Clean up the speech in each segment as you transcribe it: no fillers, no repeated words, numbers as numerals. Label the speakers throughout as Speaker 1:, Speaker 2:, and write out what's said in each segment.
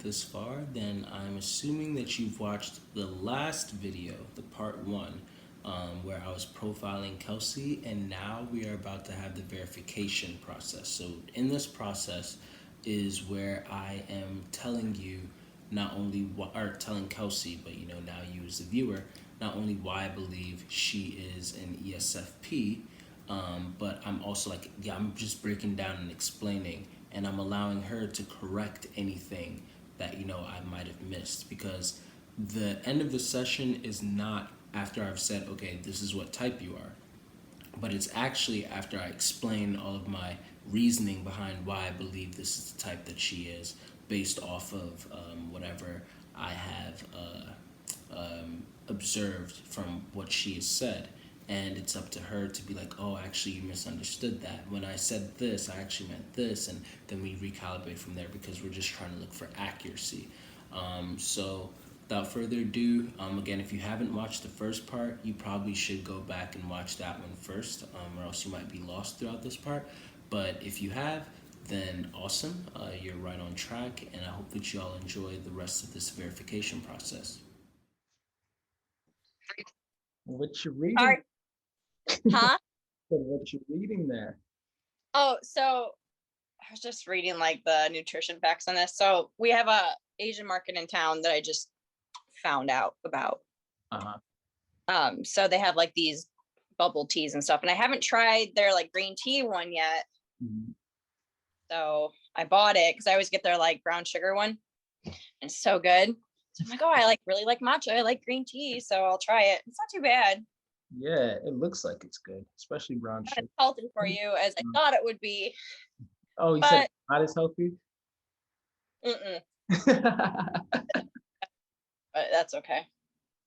Speaker 1: this far, then I'm assuming that you've watched the last video, the part one, where I was profiling Kelsie, and now we are about to have the verification process. So, in this process, is where I am telling you not only what, or telling Kelsie, but now you as the viewer, not only why I believe she is an ESFP, but I'm also like, yeah, I'm just breaking down and explaining, and I'm allowing her to correct anything that I might have missed, because the end of the session is not after I've said, okay, this is what type you are, but it's actually after I explain all of my reasoning behind why I believe this is the type that she is, based off of whatever I have observed from what she has said. And it's up to her to be like, oh, actually, you misunderstood that. When I said this, I actually meant this. And then we recalibrate from there, because we're just trying to look for accuracy. So without further ado, again, if you haven't watched the first part, you probably should go back and watch that one first, or else you might be lost throughout this part. But if you have, then awesome. You're right on track, and I hope that you all enjoy the rest of this verification process.
Speaker 2: What you
Speaker 3: All
Speaker 2: reading?
Speaker 3: right. Huh?
Speaker 2: What you reading there?
Speaker 3: Oh, so I was just reading like the nutrition facts on this. So we have a Asian market in town that I just found out about.
Speaker 2: Uh-huh.
Speaker 3: So they have like these bubble teas and stuff, and I haven't tried their like green tea one yet.
Speaker 2: Mhm.
Speaker 3: So I bought it because I always get their like brown sugar one. And it's so good. So I'm like, oh, I really like matcha. I like green tea, so I'll try it. It's not too bad.
Speaker 2: Yeah, it looks like it's good, especially brown
Speaker 3: Not as
Speaker 2: sugar.
Speaker 3: healthy for you as I thought it would be,
Speaker 2: Oh, you said
Speaker 3: but
Speaker 2: it's not as healthy?
Speaker 3: mm-mm, but that's okay.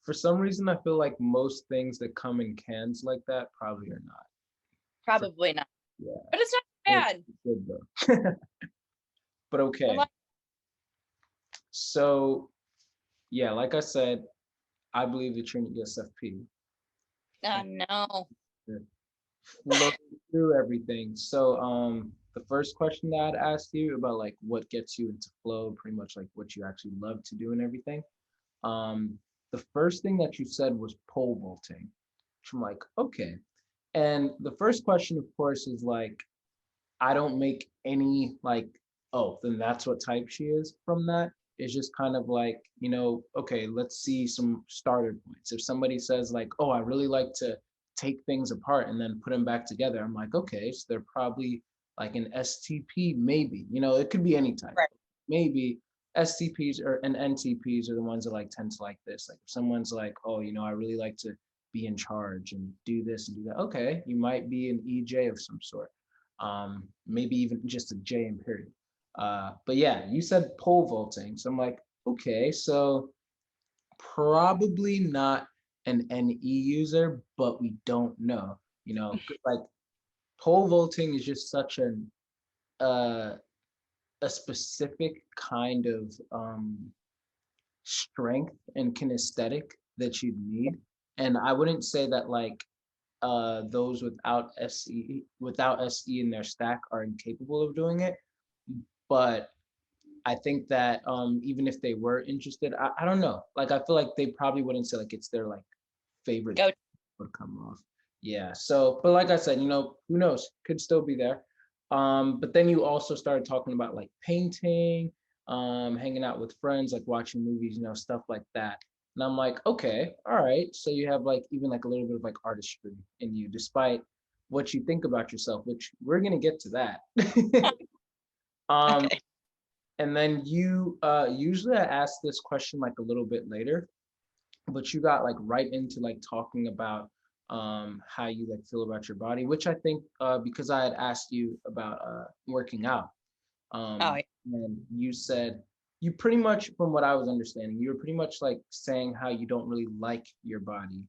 Speaker 2: For some reason, I feel like most things that come in cans like that probably are not.
Speaker 3: Probably not,
Speaker 2: Yeah,
Speaker 3: but it's not bad.
Speaker 2: it's good though. But
Speaker 3: I
Speaker 2: okay,
Speaker 3: like.
Speaker 2: so yeah, like I said, I believe that you're an ESFP.
Speaker 3: No.
Speaker 2: Look through everything. So, the first question that I'd asked you about like what gets you into flow, pretty much like what you actually love to do and everything. Um, the first thing that you said was pole vaulting, which I'm like, okay. And the first question, of course, is like, I don't make any like, oh, then that's what type she is from that. It's just kind of like, okay, let's see some starter points. If somebody says like, oh, I really like to take things apart and then put them back together, I'm like, okay, so they're probably like an STP, maybe. It could be any type.
Speaker 3: Right.
Speaker 2: Maybe STPs or and NTPs are the ones that like tend to like this. Like if someone's like, oh, I really like to be in charge and do this and do that. Okay, you might be an EJ of some sort, maybe even just a J in period. But yeah, you said pole vaulting. So I'm like, okay, so probably not an NE user, but we don't know. Like pole vaulting is just such uh, a specific kind of strength and kinesthetic that you'd need. And I wouldn't say that like those without SE in their stack are incapable of doing it. But I think that even if they were interested, I don't know. Like I feel like they probably wouldn't say like it's their like favorite
Speaker 3: Go.
Speaker 2: would come off. Yeah. So, but like I said, who knows? Could still be there. But then you also started talking about like painting, hanging out with friends, like watching movies, stuff like that. And I'm like, okay, all right. So you have like even like a little bit of like artistry in you, despite what you think about yourself, which we're gonna get to that. um,
Speaker 3: Okay.
Speaker 2: and then you usually I ask this question like a little bit later, but you got like right into like talking about how you like feel about your body, which I think because I had asked you about working out.
Speaker 3: Oh, yeah.
Speaker 2: And you said you pretty much, from what I was understanding, you were pretty much like saying how you don't really like your body.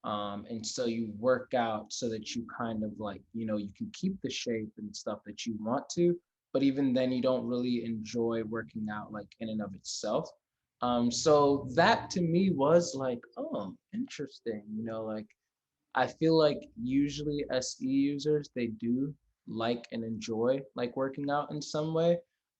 Speaker 2: And so you work out so that you kind of like, you can keep the shape and stuff that you want to, but even then you don't really enjoy working out like in and of itself. So that to me was like, oh, interesting. Like I feel like usually SE users, they do like and enjoy like working out in some way.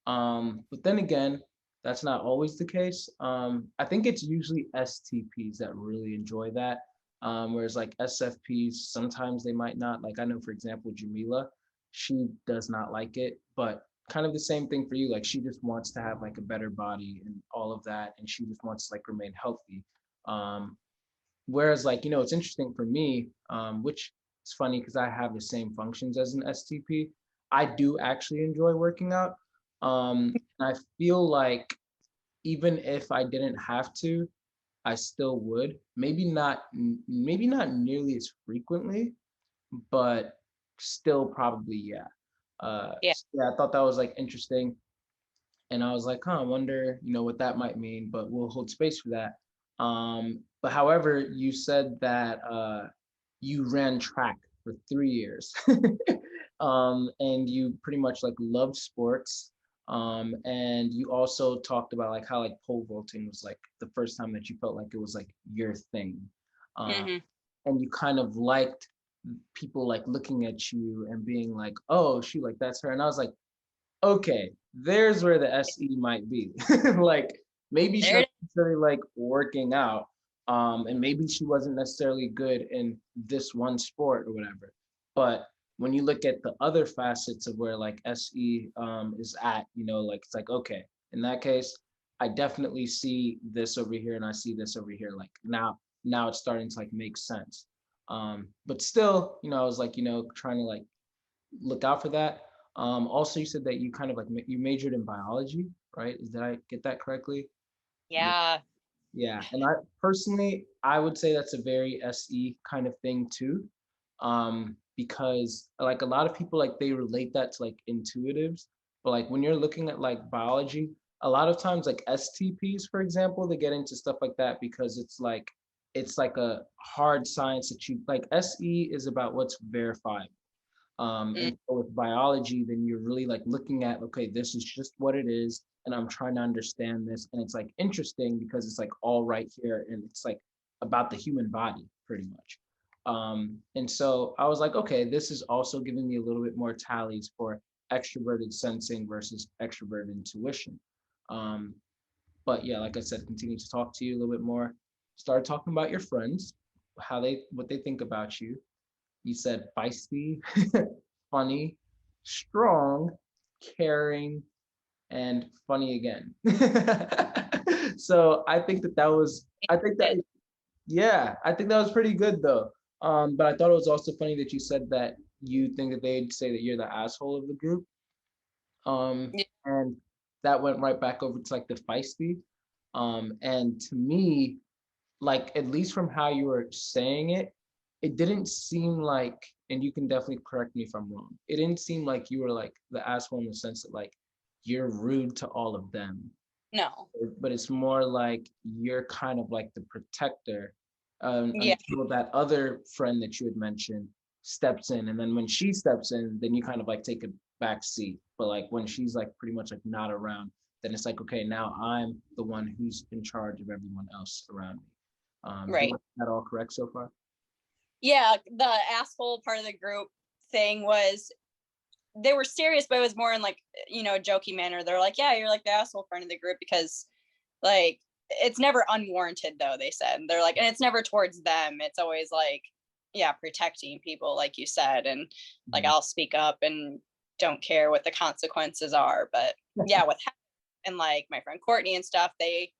Speaker 2: But then again, That's not always the case. I think it's usually STPs that really enjoy that. Whereas like SFPs, sometimes they might not. Like I know, for example, Jamila, she does not like it, but kind of the same thing for you. Like she just wants to have like a better body and all of that, and she just wants to like remain healthy. Um, Whereas like, it's interesting for me, which is funny because I have the same functions as an STP. I do actually enjoy working out. And I feel like even if I didn't have to, I still would. Maybe not nearly as frequently, but still probably yeah.
Speaker 3: Yeah.
Speaker 2: So yeah, I thought that was like interesting, and I was like, huh, I wonder, what that might mean, but we'll hold space for that. But however, you said that you ran track for 3 years, and you pretty much like loved sports. And you also talked about like how like pole vaulting was like the first time that you felt like it was like your thing. Um,
Speaker 3: Hmm.
Speaker 2: and you kind of liked people like looking at you and being like, oh, shoot, like that's her. And I was like, okay, there's where the SE might be. Like maybe she
Speaker 3: There
Speaker 2: doesn't
Speaker 3: it
Speaker 2: necessarily like working out. And maybe she wasn't necessarily good in this one sport or whatever. But when you look at the other facets of where like SE is at, like it's like, okay, in that case, I definitely see this over here and I see this over here. Like now it's starting to like make sense. But still, I was like, trying to like look out for that. Also, you said that you kind of like you majored in biology, right? Did I get that correctly? Yeah,
Speaker 3: Yeah.
Speaker 2: yeah. And I personally, I would say that's a very SE kind of thing too, because like a lot of people like they relate that to like intuitives, but like when you're looking at like biology, a lot of times like STPs, for example, they get into stuff like that because it's like a hard science that you like. SE is about what's verified.
Speaker 3: Mm.
Speaker 2: And so with biology, then you're really like looking at, okay, this is just what it is, and I'm trying to understand this. And it's like interesting because it's like all right here, and it's like about the human body, pretty much. And so I was like, okay, this is also giving me a little bit more tallies for extroverted sensing versus extroverted intuition. Um, but yeah, like I said, continue to talk to you a little bit more. Start talking about your friends, what they think about you. You said feisty, funny, strong, caring, and funny again. So I think that was, I think that, yeah, I think that was pretty good though. But I thought it was also funny that you said that you think that they'd say that you're the asshole of the group.
Speaker 3: Yeah.
Speaker 2: And that went right back over to like the feisty. And to me, like at least from how you were saying it, it didn't seem like, and you can definitely correct me if I'm wrong. It didn't seem like you were like the asshole in the sense that like you're rude to all of them,
Speaker 3: No.
Speaker 2: but it's more like you're kind of like the protector,
Speaker 3: Yeah.
Speaker 2: until that other friend that you had mentioned steps in, and then when she steps in, then you kind of like take a back seat. But like when she's like pretty much like not around, then it's like, okay, now I'm the one who's in charge of everyone else around me. Do I
Speaker 3: Right.
Speaker 2: have that all correct so far?
Speaker 3: Yeah. The asshole part of the group thing was they were serious, but it was more in like, a jokey manner. They're like, yeah, you're like the asshole friend of the group because like it's never unwarranted though, they said. They're like, and it's never towards them. It's always like, yeah, protecting people, like you said, and like
Speaker 2: Mhm.
Speaker 3: I'll speak up and don't care what the consequences are. But yeah, with and like my friend Courtney and stuff, they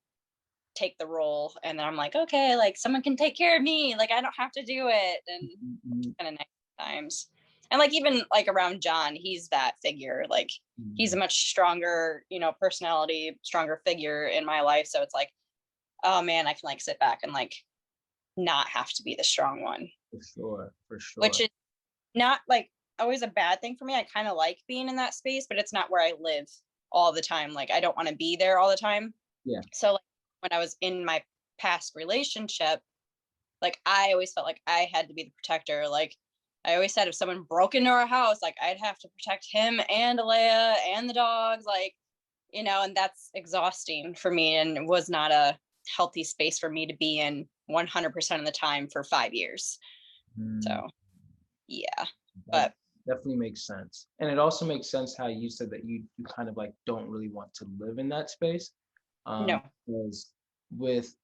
Speaker 3: take the role and then I'm like, okay, like someone can take care of me, like I don't have to do it. And
Speaker 2: Mhm.
Speaker 3: kind of nice times. And like even like around John, he's that figure. Like he's a
Speaker 2: Mhm.
Speaker 3: much stronger, personality, stronger figure in my life. So it's like, oh man, I can like sit back and like not have to be the strong one,
Speaker 2: For sure, for
Speaker 3: which
Speaker 2: sure.
Speaker 3: is not like always a bad thing for me. I kind of like being in that space, but it's not where I live all the time. Like I don't want to be there all the time.
Speaker 2: Yeah.
Speaker 3: So like when I was in my past relationship, like I always felt like I had to be the protector. Like I always said if someone broke into our house, like I'd have to protect him and Alea and the dogs, like, and that's exhausting for me and was not a healthy space for me to be in 100% of the time for 5 years.
Speaker 2: Mm,
Speaker 3: So yeah,
Speaker 2: that
Speaker 3: but
Speaker 2: definitely makes sense. And it also makes sense how you said that you kind of like don't really want to live in that space.
Speaker 3: No.
Speaker 2: Because with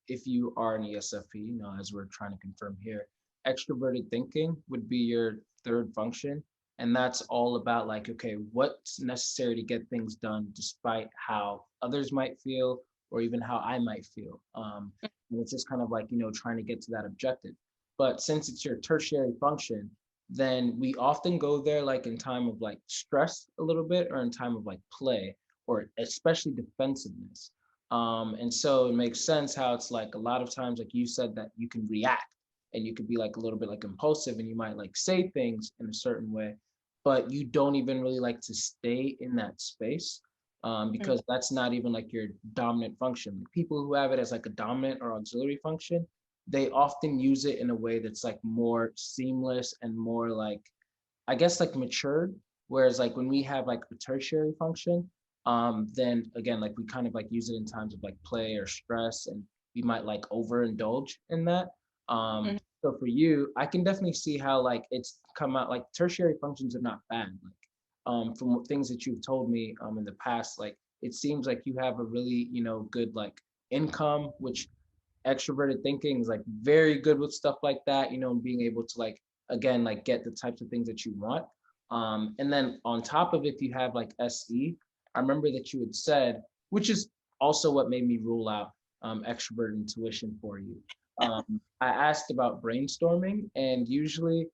Speaker 2: if you are an ESFP, as we're trying to confirm here, extroverted thinking would be your third function. And that's all about like, okay, what's necessary to get things done despite how others might feel or even how I might feel. And it's just kind of like, trying to get to that objective. But since it's your tertiary function, then we often go there like in time of like stress a little bit or in time of like play or especially defensiveness. And so it makes sense how it's like a lot of times, like you said, that you can react and you could be like a little bit like impulsive and you might like say things in a certain way, but you don't even really like to stay in that space because that's not even like your dominant function. Like people who have it as like a dominant or auxiliary function, they often use it in a way that's like more seamless and more like, I guess, like matured. Whereas like when we have like a tertiary function, then again, like we kind of like use it in times of like play or stress, and we might like overindulge in that.
Speaker 3: Mhm.
Speaker 2: So for you, I can definitely see how like it's come out like tertiary functions are not bad. Like from things that you've told me in the past, like it seems like you have a really, good like income, which extroverted thinking is like very good with stuff like that, being able to like again like get the types of things that you want. And then on top of it, if you have like SE, I remember that you had said, which is also what made me rule out extrovert intuition for you. I asked about brainstorming, and usually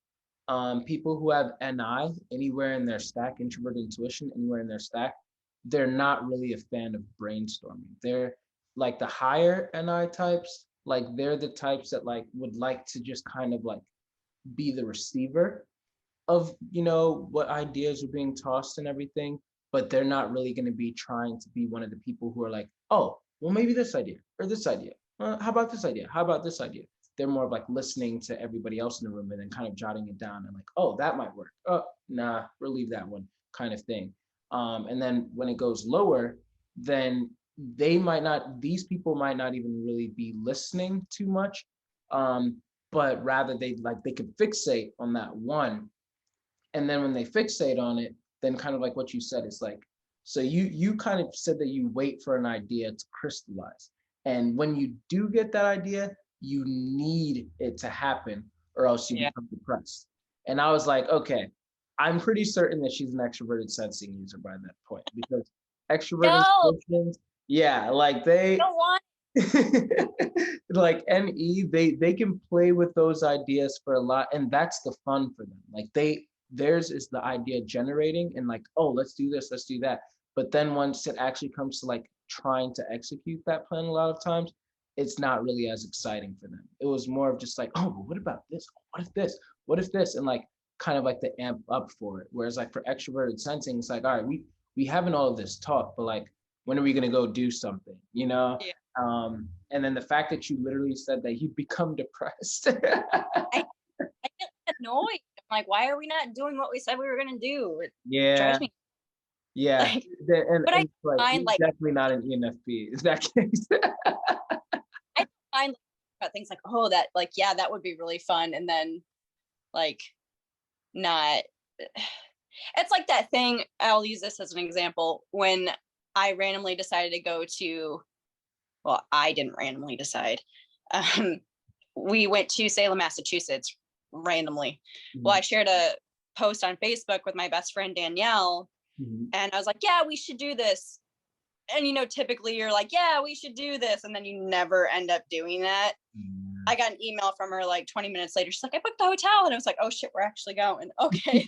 Speaker 2: people who have NI anywhere in their stack, introvert intuition anywhere in their stack, they're not really a fan of brainstorming. They're like the higher NI types, like they're the types that like would like to just kind of like be the receiver of what ideas are being tossed and everything, but they're not really going to be trying to be one of the people who are like, oh, well, maybe this idea or this idea, how about this idea, how about this idea. They're more of like listening to everybody else in the room and then kind of jotting it down and like, oh, that might work, oh nah, we'll leave that one, kind of thing. And then when it goes lower, then these people might not even really be listening too much, but rather they could fixate on that one, and then when they fixate on it, then kind of like what you said, it's like, so you kind of said that you wait for an idea to crystallize, and when you do get that idea, you need it to happen or else you
Speaker 3: Yeah.
Speaker 2: become depressed. And I was like, okay, I'm pretty certain that she's an extroverted sensing user by that point, because extroverted
Speaker 3: No,
Speaker 2: intuitions, yeah, like they
Speaker 3: don't want.
Speaker 2: like NE, they can play with those ideas for a lot, and that's the fun for them. Like theirs is the idea generating and like, oh, let's do this, let's do that. But then once it actually comes to like trying to execute that plan, a lot of times it's not really as exciting for them. It was more of just like, oh, but what about this? What if this? What if this? And like kind of like the amp up for it. Whereas like for extroverted sensing, it's like, all right, we having all of this talk, but like when are we gonna go do something?
Speaker 3: Yeah.
Speaker 2: And then the fact that you literally said that you become depressed.
Speaker 3: I, I get annoyed. I'm like, why are we not doing what we said we were gonna do? It
Speaker 2: Yeah,
Speaker 3: drives me
Speaker 2: yeah.
Speaker 3: like,
Speaker 2: And,
Speaker 3: but I
Speaker 2: and like
Speaker 3: find
Speaker 2: you're
Speaker 3: like
Speaker 2: definitely not an ENFP. Is that case?
Speaker 3: I find about things like, oh, that like, yeah, that would be really fun, and then like not. It's like that thing. I'll use this as an example. When I randomly decided to go to, well, I didn't randomly decide. Um, we went to Salem, Massachusetts randomly. Well, I
Speaker 2: Mhm,
Speaker 3: shared a post on Facebook with my best friend Danielle,
Speaker 2: mhm.
Speaker 3: and I was like, yeah, we should do this. And typically you're like, yeah, we should do this, and then you never end up doing that. I got an email from her like 20 minutes later. She's like, I booked the hotel, and I was like, oh shit, we're actually going. Okay.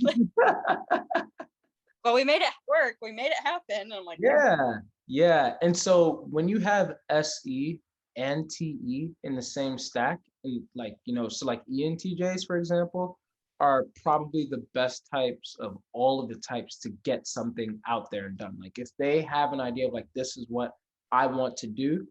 Speaker 3: But we made it work. We made it happen. And I'm like, oh,
Speaker 2: Yeah, yeah. And so when you have SE and TE in the same stack, and like, so like ENTJs, for example, are probably the best types of all of the types to get something out there and done. Like if they have an idea of like, this is what I want to do,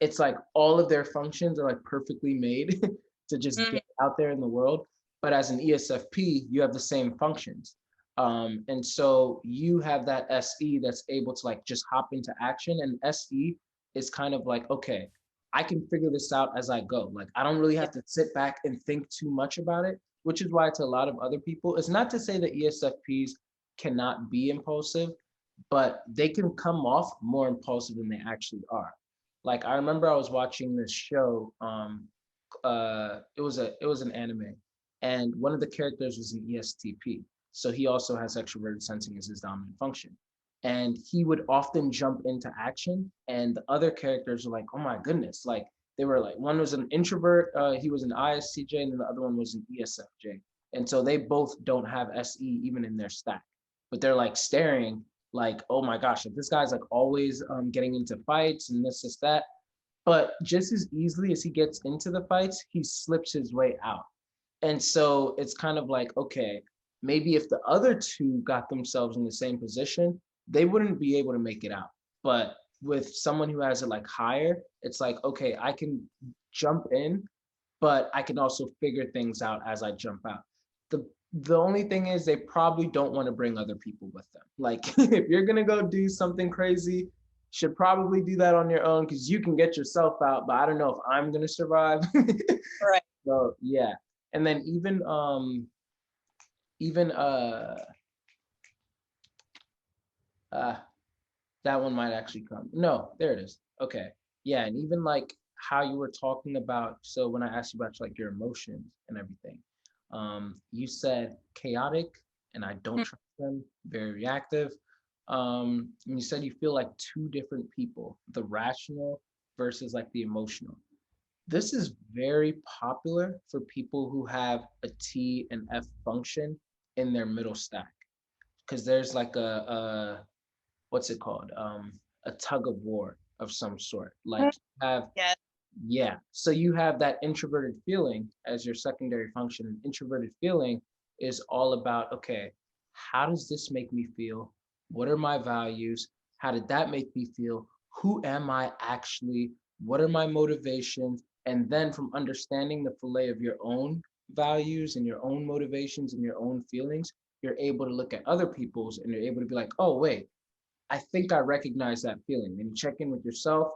Speaker 2: it's like all of their functions are like perfectly made to just
Speaker 3: mhm,
Speaker 2: get out there in the world. But as an ESFP, you have the same functions. And so you have that SE that's able to like just hop into action. And SE is kind of like, okay, I can figure this out as I go. Like I don't really
Speaker 3: yeah,
Speaker 2: have to sit back and think too much about it, which is why to a lot of other people, it's not to say that ESFPs cannot be impulsive, but they can come off more impulsive than they actually are. Like I remember I was watching this show. It was an anime, and one of the characters was an ESTP. So he also has extroverted sensing as his dominant function. And he would often jump into action, and the other characters were like, "Oh my goodness!" Like they were like, one was an introvert, he was an ISTJ, and then the other one was an ESFJ. And so they both don't have SE even in their stack, but they're like staring like, "Oh my gosh, like this guy's like always getting into fights and this, that." But just as easily as he gets into the fights, he slips his way out. And so it's kind of like, okay, maybe if the other two got themselves in the same position, they wouldn't be able to make it out. But with someone who has it like higher, it's like, okay, I can jump in, but I can also figure things out as I jump out. The only thing is they probably don't want to bring other people with them. Like if you're gonna go do something crazy, should probably do that on your own because you can get yourself out, but I don't know if I'm gonna survive.
Speaker 3: Right.
Speaker 2: So yeah. And then even uh that one might actually come. No, there it is. Okay. Yeah, and even like how you were talking about, so when I asked you about like your emotions and everything, you said chaotic and I don't
Speaker 3: Mm.
Speaker 2: trust them, very reactive. And you said you feel like two different people, the rational versus like the emotional. This is very popular for people who have a T and F function in their middle stack because there's like a what's it called? A tug of war of some sort. Like you have,
Speaker 3: Yeah.
Speaker 2: yeah. So you have that introverted feeling as your secondary function. And introverted feeling is all about, okay, how does this make me feel? What are my values? How did that make me feel? Who am I actually? What are my motivations? And then from understanding the fillet of your own values and your own motivations and your own feelings, you're able to look at other people's and you're able to be like, oh, wait, I think I recognize that feeling. And you check in with yourself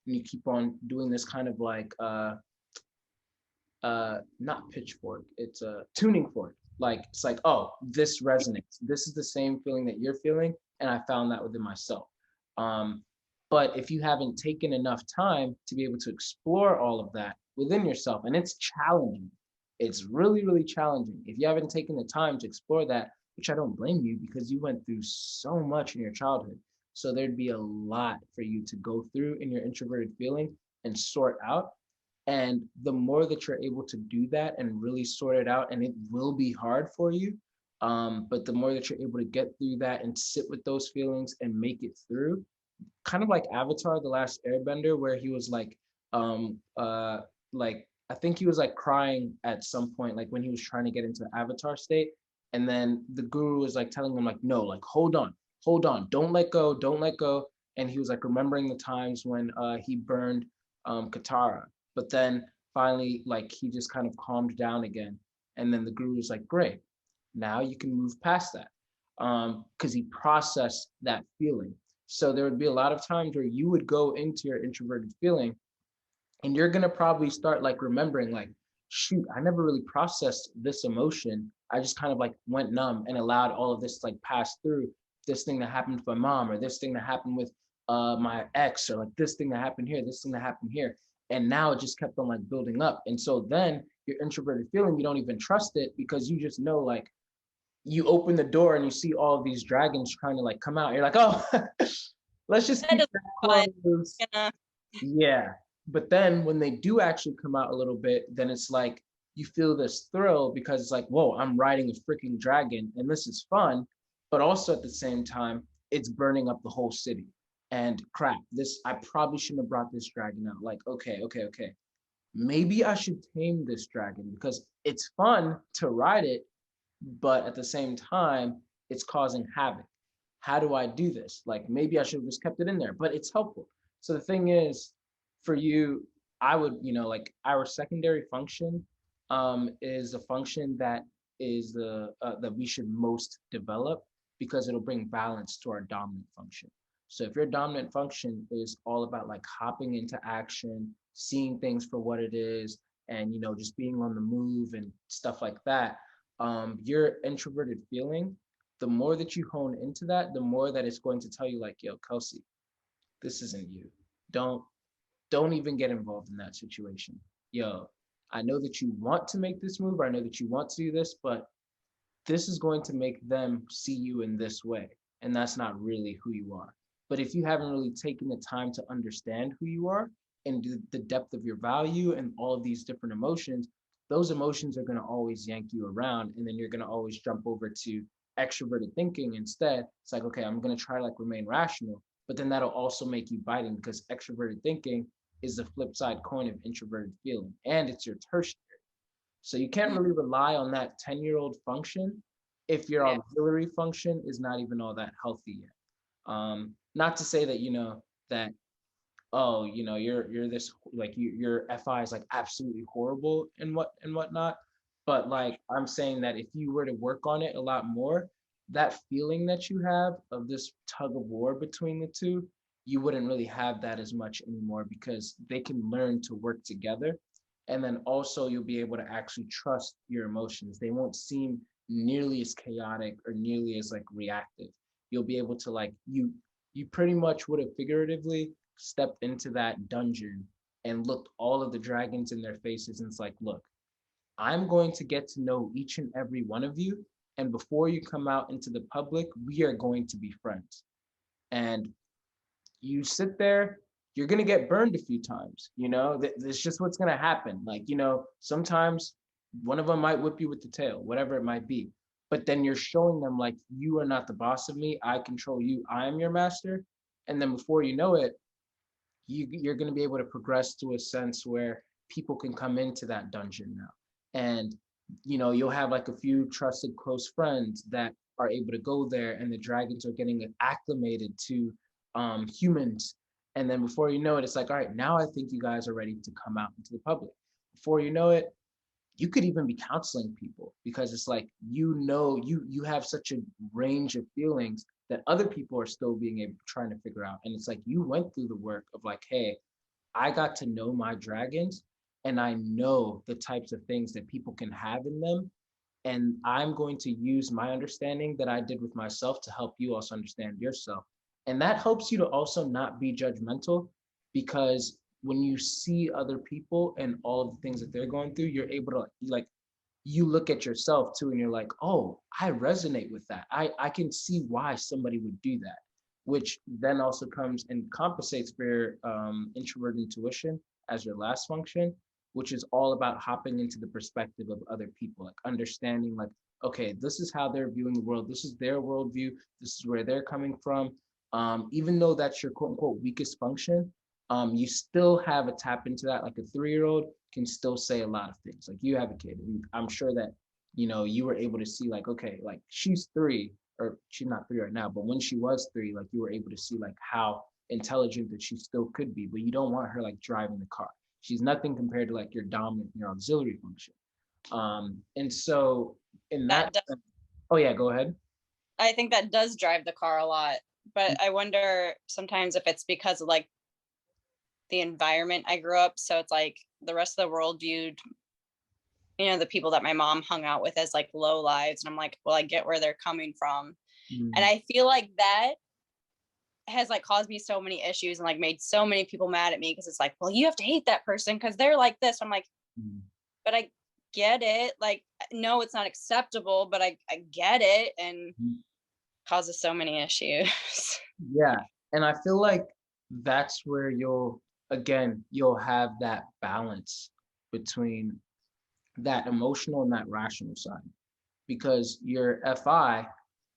Speaker 2: and you keep on doing this kind of like not pitchfork, it's a tuning fork. Like it's like, oh, this resonates. This is the same feeling that you're feeling, and I found that within myself. Um, but if you haven't taken enough time to be able to explore all of that within yourself, and it's challenging, it's really, really challenging. If you haven't taken the time to explore that, which I don't blame you because you went through so much in your childhood. So there'd be a lot for you to go through in your introverted feeling and sort out. And the more that you're able to do that and really sort it out, and it will be hard for you, but the more that you're able to get through that and sit with those feelings and make it through, kind of like Avatar, The Last Airbender, where he was like I think he was like crying at some point, like when he was trying to get into the Avatar state, and then the guru was like telling him like, no, like hold on, don't let go, don't let go, and he was like remembering the times when he burned Katara, but then finally like he just kind of calmed down again, and then the guru was like, great, now you can move past that, because he processed that feeling. So there would be a lot of times where you would go into your introverted feeling and you're going to probably start like remembering like, shoot, I never really processed this emotion. I just kind of like went numb and allowed all of this to like pass through, this thing that happened with my mom, or this thing that happened with my ex, or like this thing that happened here, this thing that happened here. And now it just kept on like building up. And so then your introverted feeling, you don't even trust it because you just know like you open the door and you see all of these dragons trying to like come out. You're like, oh, let's just
Speaker 3: That
Speaker 2: keep
Speaker 3: is
Speaker 2: that
Speaker 3: fun.
Speaker 2: closed.
Speaker 3: Yeah.
Speaker 2: Yeah. But then when they do actually come out a little bit, then it's like you feel this thrill because it's like, whoa, I'm riding a freaking dragon and this is fun. But also at the same time, it's burning up the whole city. And crap, this, I probably shouldn't have brought this dragon out. Like, okay. Maybe I should tame this dragon because it's fun to ride it, but at the same time, it's causing havoc. How do I do this? Like maybe I should have just kept it in there, but it's helpful. So the thing is, for you, I would, like our secondary function is a function that is the that we should most develop because it'll bring balance to our dominant function. So if your dominant function is all about like hopping into action, seeing things for what it is, and just being on the move and stuff like that, your introverted feeling, the more that you hone into that, the more that it's going to tell you like, yo, Kelsie, this isn't you. Don't don't even get involved in that situation. Yo, I know that you want to make this move, or I know that you want to do this, but this is going to make them see you in this way. And that's not really who you are. But if you haven't really taken the time to understand who you are and the depth of your value and all of these different emotions, those emotions are going to always yank you around. And then you're going to always jump over to extroverted thinking instead. It's like, okay, I'm going to try to like remain rational, but then that'll also make you biting because extroverted thinking is the flip side coin of introverted feeling. And it's your tertiary. So you can't really rely on that 10-year-old function if your
Speaker 3: Yeah.
Speaker 2: auxiliary function is not even all that healthy yet. Not to say that, that, oh, you're this like your FI is like absolutely horrible and whatnot. But like I'm saying that if you were to work on it a lot more, that feeling that you have of this tug of war between the two, you wouldn't really have that as much anymore because they can learn to work together. And then also you'll be able to actually trust your emotions. They won't seem nearly as chaotic or nearly as like reactive. You'll be able to like you pretty much would have figuratively stepped into that dungeon and looked all of the dragons in their faces and it's like, look, I'm going to get to know each and every one of you. And before you come out into the public, we are going to be friends. And you sit there, you're going to get burned a few times. That's just what's going to happen. Like, sometimes one of them might whip you with the tail, whatever it might be. But then you're showing them, like, you are not the boss of me. I control you. I am your master. And then before you know it, you're going to be able to progress to a sense where people can come into that dungeon now. And, you'll have like a few trusted close friends that are able to go there and the dragons are getting acclimated to humans. And then before you know it, it's like, all right, now I think you guys are ready to come out into the public. Before you know it, you could even be counseling people because it's like you have such a range of feelings that other people are still being able trying to figure out. And it's like you went through the work of like, hey, I got to know my dragons and I know the types of things that people can have in them. And I'm going to use my understanding that I did with myself to help you also understand yourself. And that helps you to also not be judgmental because when you see other people and all of the things that they're going through, you're able to like you look at yourself too and you're like, oh, I resonate with that. I can see why somebody would do that, which then also comes and compensates for your introvert intuition as your last function, which is all about hopping into the perspective of other people, like understanding like, okay, this is how they're viewing the world. This is their worldview. This is where they're coming from. Even though that's your quote unquote weakest function, you still have a tap into that. Like a 3-year-old can still say a lot of things. Like you have a kid, and I'm sure that you were able to see like, okay, like she's 3, or she's not 3 right now, but when she was 3, like you were able to see like how intelligent that she still could be. But you don't want her like driving the car. She's nothing compared to like your dominant, your auxiliary function. And so in
Speaker 3: That
Speaker 2: that,
Speaker 3: does,
Speaker 2: oh yeah, go ahead.
Speaker 3: I think that does drive the car a lot. But I wonder sometimes if it's because of like the environment I grew up. So it's like the rest of the world viewed, the people that my mom hung out with as like low lives. And I'm like, well, I get where they're coming from. And
Speaker 2: Mm,
Speaker 3: I feel like that has like caused me so many issues and like made so many people mad at me because it's like, well, you have to hate that person because they're like this. I'm like,
Speaker 2: mm,
Speaker 3: but I get it. Like, no, it's not acceptable, but I get it, and
Speaker 2: mm.
Speaker 3: causes so many issues.
Speaker 2: Yeah. And I feel like that's where you'll have that balance between that emotional and that rational side. Because your FI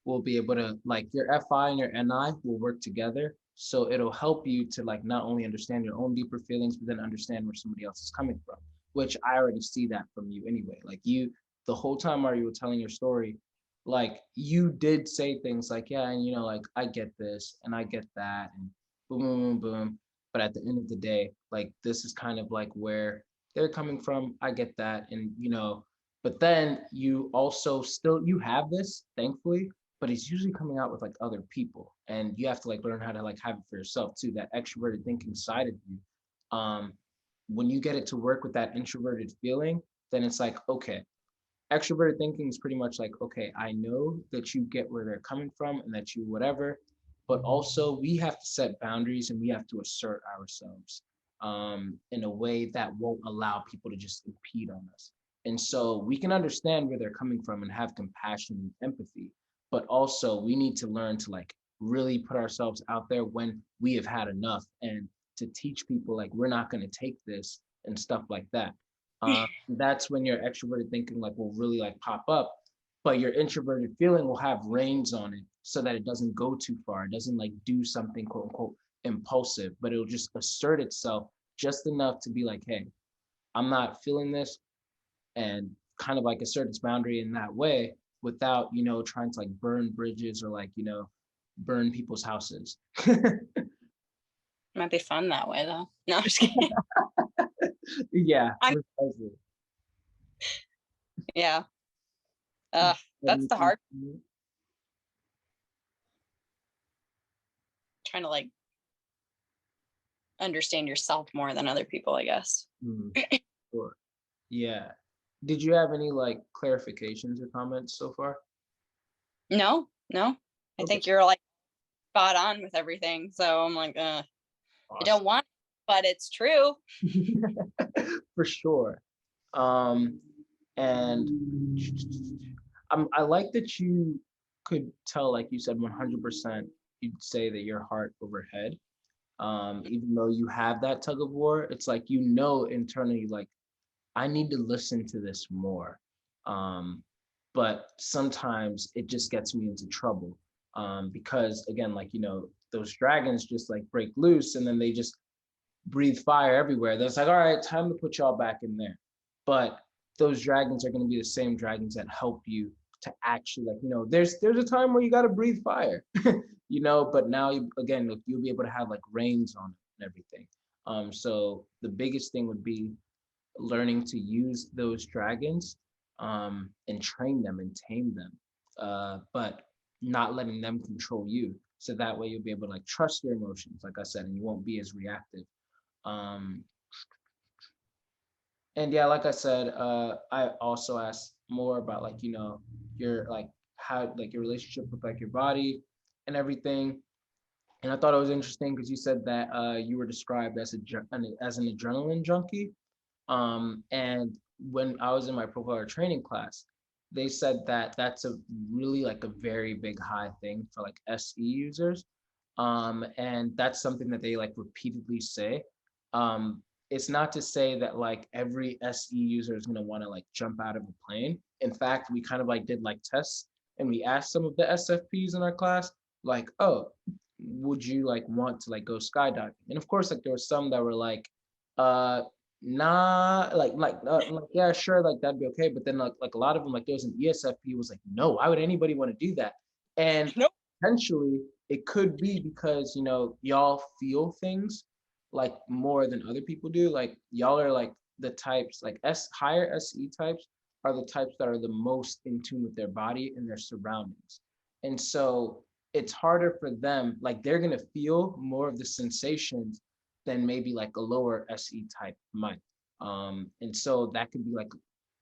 Speaker 2: will be able to like your FI and your NI will work together. So it'll help you to like not only understand your own deeper feelings, but then understand where somebody else is coming from, which I already see that from you anyway. Like the whole time while you were telling your story, like you did say things like, yeah, and like I get this and I get that and boom, boom, boom, boom. But at the end of the day, like this is kind of like where they're coming from. I get that. And but then you also still you have this, thankfully, but it's usually coming out with like other people. And you have to like learn how to like have it for yourself too, that extroverted thinking side of you. Um, when you get it to work with that introverted feeling, then it's like, okay, Extroverted thinking is pretty much like, okay, I know that you get where they're coming from and that you whatever, but also we have to set boundaries and we have to assert ourselves in a way that won't allow people to just impede on us. And so we can understand where they're coming from and have compassion and empathy, but also we need to learn to like really put ourselves out there when we have had enough and to teach people like we're not going to take this and stuff like that. That's when your extroverted thinking like will really like pop up, but your introverted feeling will have reins on it so that it doesn't go too far. It doesn't like do something quote unquote impulsive, but it'll just assert itself just enough to be like, hey, I'm not feeling this, and kind of like assert its boundary in that way without, trying to like burn bridges or like, burn people's houses.
Speaker 3: Might be fun that way though. No, I'm just kidding.
Speaker 2: Yeah,
Speaker 3: I'm
Speaker 2: precisely.
Speaker 3: yeah.
Speaker 2: What do
Speaker 3: That's
Speaker 2: you
Speaker 3: the
Speaker 2: think?
Speaker 3: hard trying to like understand yourself more than other people, I guess.
Speaker 2: Hmm, sure. Yeah. Did you have any like clarifications or comments so far?
Speaker 3: No, no. I
Speaker 2: Okay,
Speaker 3: think you're like spot on with everything. So I'm like, I
Speaker 2: awesome.
Speaker 3: don't want it, but it's true.
Speaker 2: For sure. Um, and I like that you could tell, like you said, 100%, you'd say that your heart over head. Even though you have that tug of war, it's like, internally, like, I need to listen to this more. But sometimes it just gets me into trouble. Because again, like, those dragons just like break loose and then they just breathe fire everywhere. That's like, all right, time to put y'all back in there. But those dragons are going to be the same dragons that help you to actually, like, there's a time where you got to breathe fire, but now again, look, you'll be able to have like reins on it and everything. So the biggest thing would be learning to use those dragons and train them and tame them, but not letting them control you. So that way you'll be able to like trust your emotions, like I said, and you won't be as reactive. Um, and yeah, like I said, I also asked more about like, your like how like your relationship with like your body and everything. And I thought it was interesting because you said that you were described as as an adrenaline junkie. And when I was in my profiler training class, they said that that's a really like a very big high thing for like SE users. And that's something that they like repeatedly say. It's not to say that like every SE user is going to want to like jump out of a plane. In fact, we kind of like did like tests and we asked some of the SFPs in our class, like, oh, would you like want to like go skydiving? And of course, like there were some that were uh, nah, like yeah, sure, like that'd be okay. But then like a lot of them, like there was an ESFP was like, no, why would anybody want to do that? And
Speaker 3: Nope.
Speaker 2: potentially it could be because y'all feel things like more than other people do. Like y'all are like the types like higher SE types are the types that are the most in tune with their body and their surroundings. And so it's harder for them, like they're gonna feel more of the sensations than maybe like a lower SE type might. And so that could be like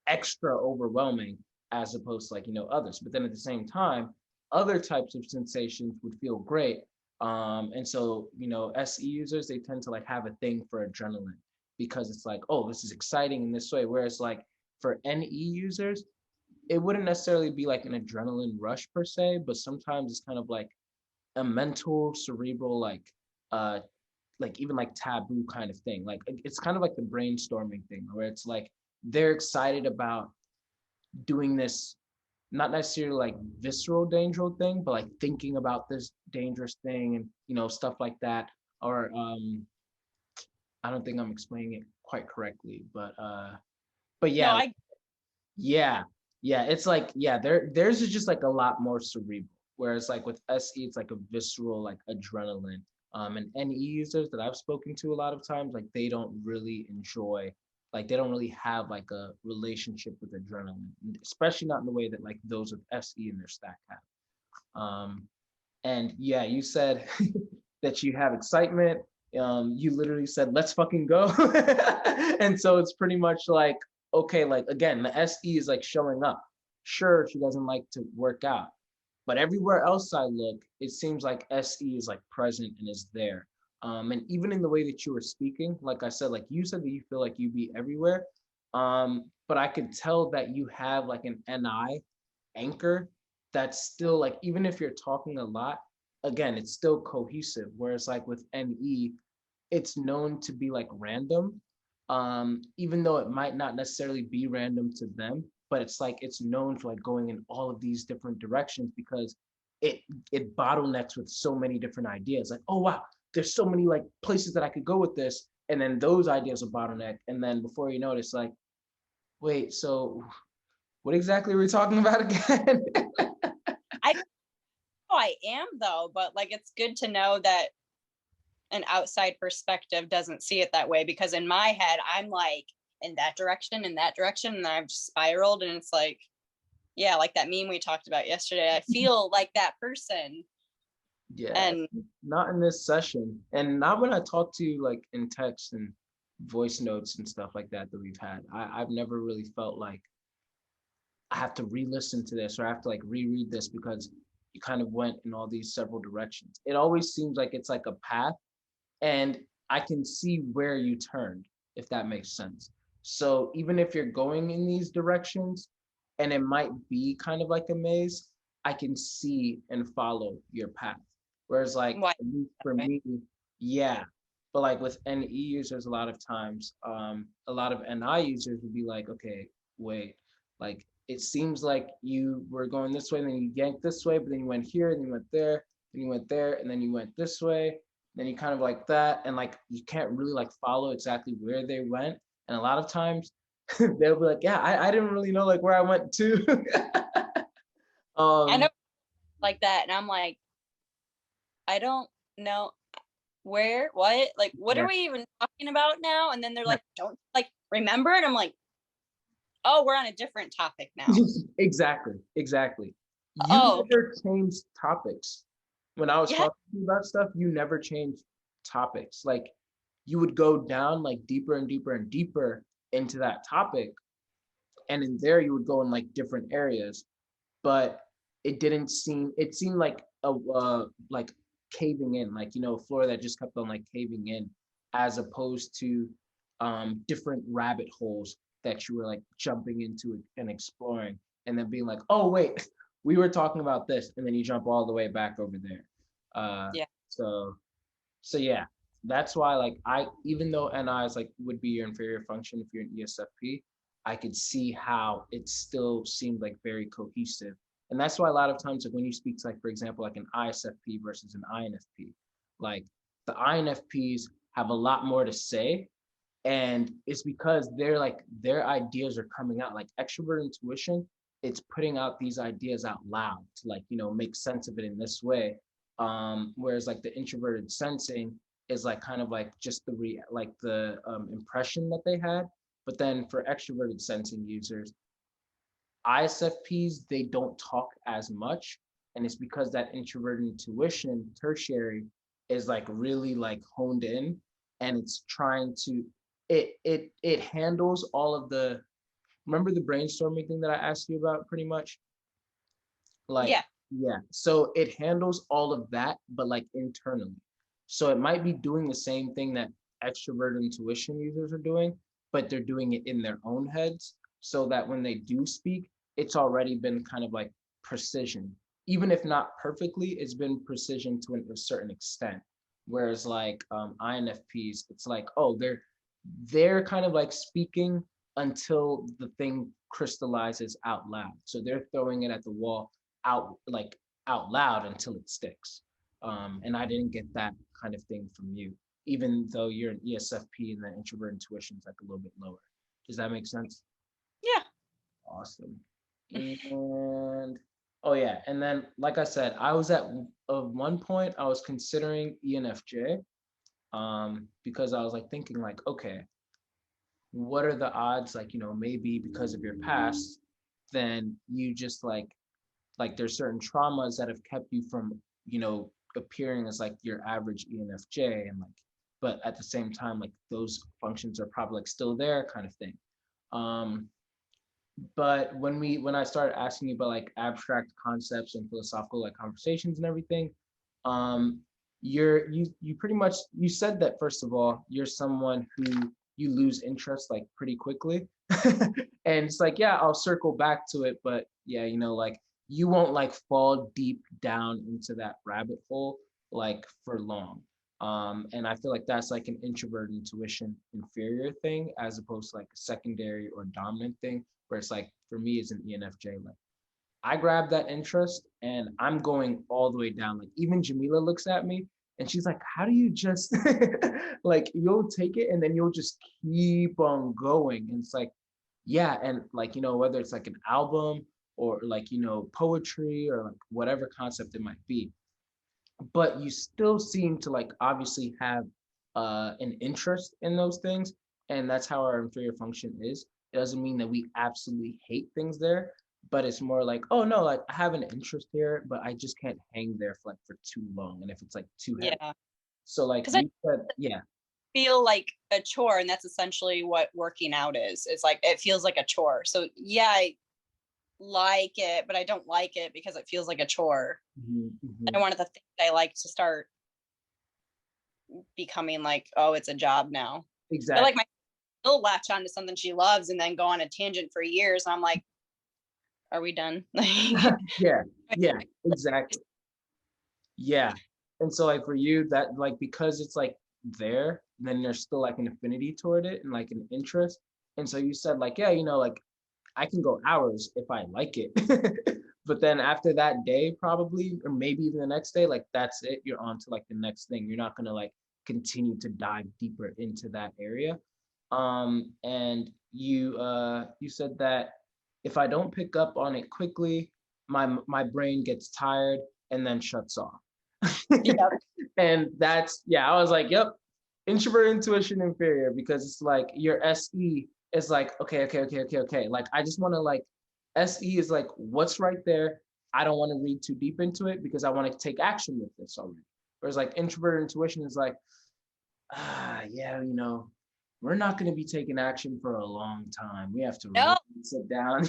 Speaker 2: extra overwhelming as opposed to like, others. But then at the same time, other types of sensations would feel great. And so, SE users, they tend to like have a thing for adrenaline because it's like, oh, this is exciting in this way. Whereas like for NE users, it wouldn't necessarily be like an adrenaline rush per se, but sometimes it's kind of like a mental, cerebral, uh, like even like taboo kind of thing. Like it's kind of like the brainstorming thing where it's like they're excited about doing this, not necessarily like visceral dangerous thing, but like thinking about this dangerous thing and stuff like that. Or I don't think I'm explaining it quite correctly, but
Speaker 3: No,
Speaker 2: yeah, yeah, yeah. It's like yeah, theirs is just like a lot more cerebral. Whereas like with SE, it's like a visceral like adrenaline. And NE users that I've spoken to a lot of times, like they don't really enjoy, like they don't really have like a relationship with adrenaline, especially not in the way that like those with SE in their stack have. And yeah, you said that you have excitement. You literally said, "Let's fucking go," and so it's pretty much like okay, like again, the SE is like showing up. Sure, she doesn't like to work out, but everywhere else I look, it seems like SE is like present and is there. And even in the way that you were speaking, like I said, like you said that you feel like you be everywhere. But I could tell that you have like an NI anchor that's still like, even if you're talking a lot, again, it's still cohesive. Whereas like with NE, it's known to be like random, even though it might not necessarily be random to them, but it's like it's known for like going in all of these different directions because it it bottlenecks with so many different ideas. Like, oh wow, there's so many like places that I could go with this, and then those ideas are bottleneck, and then before you know it, it's like, wait, so what exactly are we talking about again?
Speaker 3: I know I am though, but like it's good to know that an outside perspective doesn't see it that way, because in my head I'm like in that direction, and I've just spiraled, and it's like, yeah, like that meme we talked about yesterday. I feel like that person.
Speaker 2: Yeah,
Speaker 3: And
Speaker 2: not in this session, and not when I talk to you like in text and voice notes and stuff like that we've had. I've never really felt like I have to re-listen to this or I have to like reread this because you kind of went in all these several directions. It always seems like it's like a path, and I can see where you turned, if that makes sense. So even if you're going in these directions and it might be kind of like a maze, I can see and follow your path. Whereas like
Speaker 3: why?
Speaker 2: at least for me, yeah. But like with NE users, a lot of times, a lot of NI users would be like, okay, wait, like it seems like you were going this way, and then you yanked this way, but then you went here, and you went there, and you went there, and then you went this way, then you kind of like that, and like you can't really like follow exactly where they went, and a lot of times they'll be like, yeah, I didn't really know like where I went to.
Speaker 3: I know
Speaker 2: um
Speaker 3: like that, and I'm like, I don't know where, what, like, what are
Speaker 2: yeah,
Speaker 3: we even talking about now? And then they're like, don't like remember it. I'm like, oh, we're on a different topic now.
Speaker 2: exactly. You
Speaker 3: Oh,
Speaker 2: never changed topics. When I was
Speaker 3: yeah,
Speaker 2: talking to you about stuff, you never changed topics. Like you would go down like deeper and deeper and deeper into that topic, and in there you would go in like different areas, but it seemed like a like caving in, like a floor that just kept on like caving in, as opposed to different rabbit holes that you were like jumping into and exploring, and then being like, oh wait, we were talking about this, and then you jump all the way back over there.
Speaker 3: yeah,
Speaker 2: So yeah, that's why like I, even though NI is like would be your inferior function if you're an ESFP, I could see how it still seemed like very cohesive. And that's why a lot of times like when you speak to like, for example, like an ISFP versus an INFP, like the INFPs have a lot more to say, and it's because they're like their ideas are coming out like extrovert intuition, it's putting out these ideas out loud to like make sense of it in this way. Whereas like the introverted sensing is like kind of like just like the impression that they had. But then for extroverted sensing users, ISFPs, they don't talk as much, and it's because that introverted intuition tertiary is like really like honed in, and it's trying to it handles all of the, remember the brainstorming thing that I asked you about pretty much, like,
Speaker 3: yeah,
Speaker 2: yeah, so it handles all of that but like internally. So it might be doing the same thing that extrovert intuition users are doing, but they're doing it in their own heads, so that when they do speak, it's already been kind of like precision. Even if not perfectly, it's been precision to a certain extent. Whereas like INFPs, it's like, oh, they're kind of like speaking until the thing crystallizes out loud. So they're throwing it at the wall out like out loud until it sticks. And I didn't get that kind of thing from you, even though you're an ESFP and the introvert intuition is like a little bit lower. Does that make sense?
Speaker 3: yeah.
Speaker 2: Awesome. And oh yeah, and then like I said, I was at one point I was considering ENFJ, because I was like thinking like, okay, what are the odds, like maybe because of your past, then you just like there's certain traumas that have kept you from appearing as like your average ENFJ, and like, but at the same time like those functions are probably like still there kind of thing. But when I started asking you about like abstract concepts and philosophical like conversations and everything, um, you pretty much you said that first of all, you're someone who you lose interest like pretty quickly. And it's like, yeah, I'll circle back to it, but yeah, like you won't like fall deep down into that rabbit hole like for long. And I feel like that's like an introvert intuition inferior thing as opposed to like a secondary or dominant thing where it's like for me it's an ENFJ. Like I grab that interest and I'm going all the way down. Like even Jamila looks at me and she's like, how do you just like you'll take it and then you'll just keep on going. And it's like, yeah, and like, whether it's like an album or like, poetry or like whatever concept it might be, but you still seem to like obviously have an interest in those things, and that's how our inferior function is. It doesn't mean that we absolutely hate things there, but it's more like, oh no, like I have an interest here, but I just can't hang there for like for too long, and if it's like too heavy.
Speaker 3: Yeah.
Speaker 2: So like
Speaker 3: Because I
Speaker 2: you said, yeah,
Speaker 3: feel like a chore, and that's essentially what working out is. It's like it feels like a chore. So yeah, I like it, but I don't like it because it feels like a chore. And one of the things I like to start becoming like, oh, it's a job now.
Speaker 2: exactly.
Speaker 3: But like my still latch on to something she loves and then go on a tangent for years. And I'm like, are we done?
Speaker 2: Yeah, yeah, exactly. Yeah. And so like for you, that like because it's like there, then there's still like an affinity toward it and like an interest. And so you said like, yeah, like I can go hours if I like it. But then after that day, probably, or maybe even the next day, like that's it. You're on to like the next thing. You're not gonna like continue to dive deeper into that area. And you said that if I don't pick up on it quickly, my brain gets tired and then shuts off.
Speaker 3: Yeah.
Speaker 2: And that's, yeah, I was like, yep, introvert intuition inferior, because it's like your SE is like, okay. Like I just want to like SE is like what's right there. I don't want to read too deep into it because I want to take action with this already. Whereas like introvert intuition is like, yeah, we're not going to be taking action for a long time. We have to really
Speaker 3: No.
Speaker 2: sit down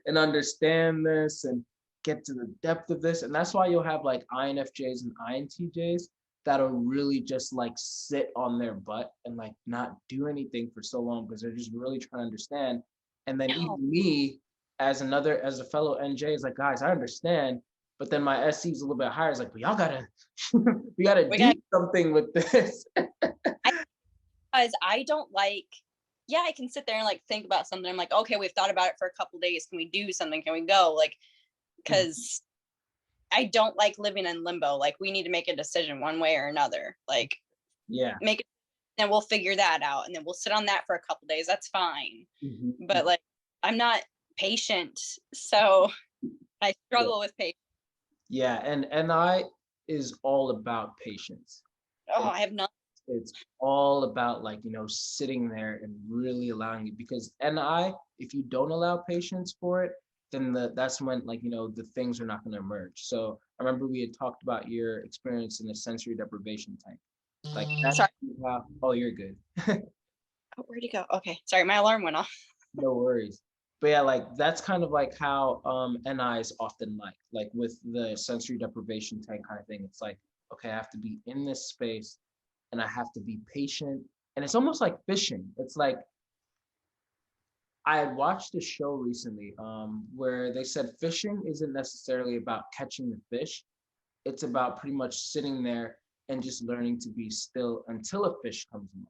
Speaker 2: and understand this and get to the depth of this. And that's why you'll have like INFJs and INTJs that'll really just like sit on their butt and like not do anything for so long because they're just really trying to understand. And then even me as a fellow NJ is like, guys, I understand. But then my SC is a little bit higher. It's like, but y'all gotta, we gotta do something with this.
Speaker 3: Because I don't like, yeah, I can sit there and like think about something. I'm like, okay, we've thought about it for a couple days. Can we do something? Can we go? Like, because I don't like living in limbo. Like, we need to make a decision one way or another. Like,
Speaker 2: yeah,
Speaker 3: make it, and we'll figure that out, and then we'll sit on that for a couple days. That's fine. But like, I'm not patient, so I struggle with patience.
Speaker 2: Yeah, and NI is all about patience.
Speaker 3: Oh, I have not.
Speaker 2: It's all about like, sitting there and really allowing it, because NI, if you don't allow patience for it, then that's when like, the things are not going to emerge. So I remember we had talked about your experience in the sensory deprivation tank. Like that's how, oh, you're good.
Speaker 3: Oh, where'd he go? Okay, sorry, my alarm went off.
Speaker 2: No worries. But yeah, like that's kind of like how NI is often like with the sensory deprivation tank kind of thing. It's like, okay, I have to be in this space and I have to be patient. And it's almost like fishing. It's like I had watched a show recently where they said fishing isn't necessarily about catching the fish. It's about pretty much sitting there and just learning to be still until a fish comes along.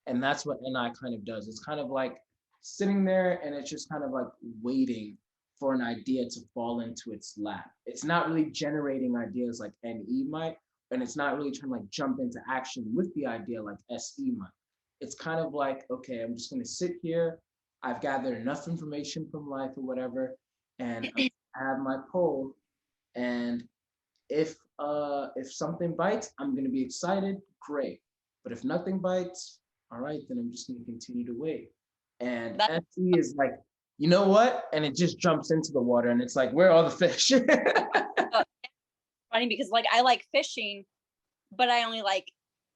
Speaker 2: And that's what NI kind of does. It's kind of like sitting there and it's just kind of like waiting for an idea to fall into its lap. It's not really generating ideas like NE might, and it's not really trying to like jump into action with the idea like SE might. It's kind of like, okay, I'm just going to sit here. I've gathered enough information from life or whatever, and I have my poll. And if something bites, I'm going to be excited. Great. But if nothing bites, all right, then I'm just going to continue to wait. And SE is like, you know what? And it just jumps into the water, and it's like, where are all the fish?
Speaker 3: Funny because like I like fishing, but I only like,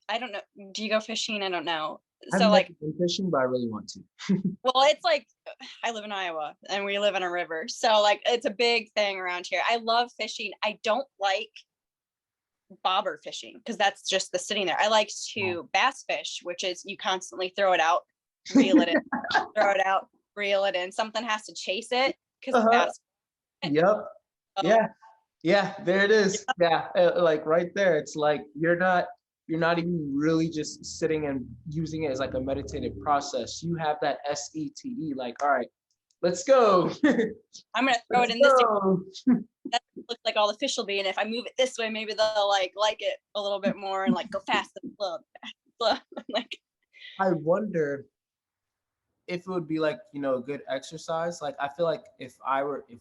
Speaker 3: I don't know. Do you go fishing? I don't know.
Speaker 2: I've
Speaker 3: So
Speaker 2: never
Speaker 3: like,
Speaker 2: been fishing, but I really want to.
Speaker 3: well, it's like I live in Iowa and we live in a river. So like it's a big thing around here. I love fishing. I don't like bobber fishing because that's just the sitting there. I like to bass fish, which is you constantly throw it out, reel it in, throw it out, reel it in. Something has to chase it because the
Speaker 2: Uh-huh.
Speaker 3: bass.
Speaker 2: Yep.
Speaker 3: So,
Speaker 2: Yeah. Yeah. There it is. Yeah. Like right there. It's like you're not even really just sitting and using it as like a meditative process. You have that SETE, like, all right, let's go.
Speaker 3: I'm gonna throw it
Speaker 2: Let's
Speaker 3: in this.
Speaker 2: go.
Speaker 3: That looks like all the fish will be, and if I move it this way, maybe they'll like it a little bit more and like go fast and slow, fast and slow. Like,
Speaker 2: I wonder if it would be like, a good exercise. Like I feel like if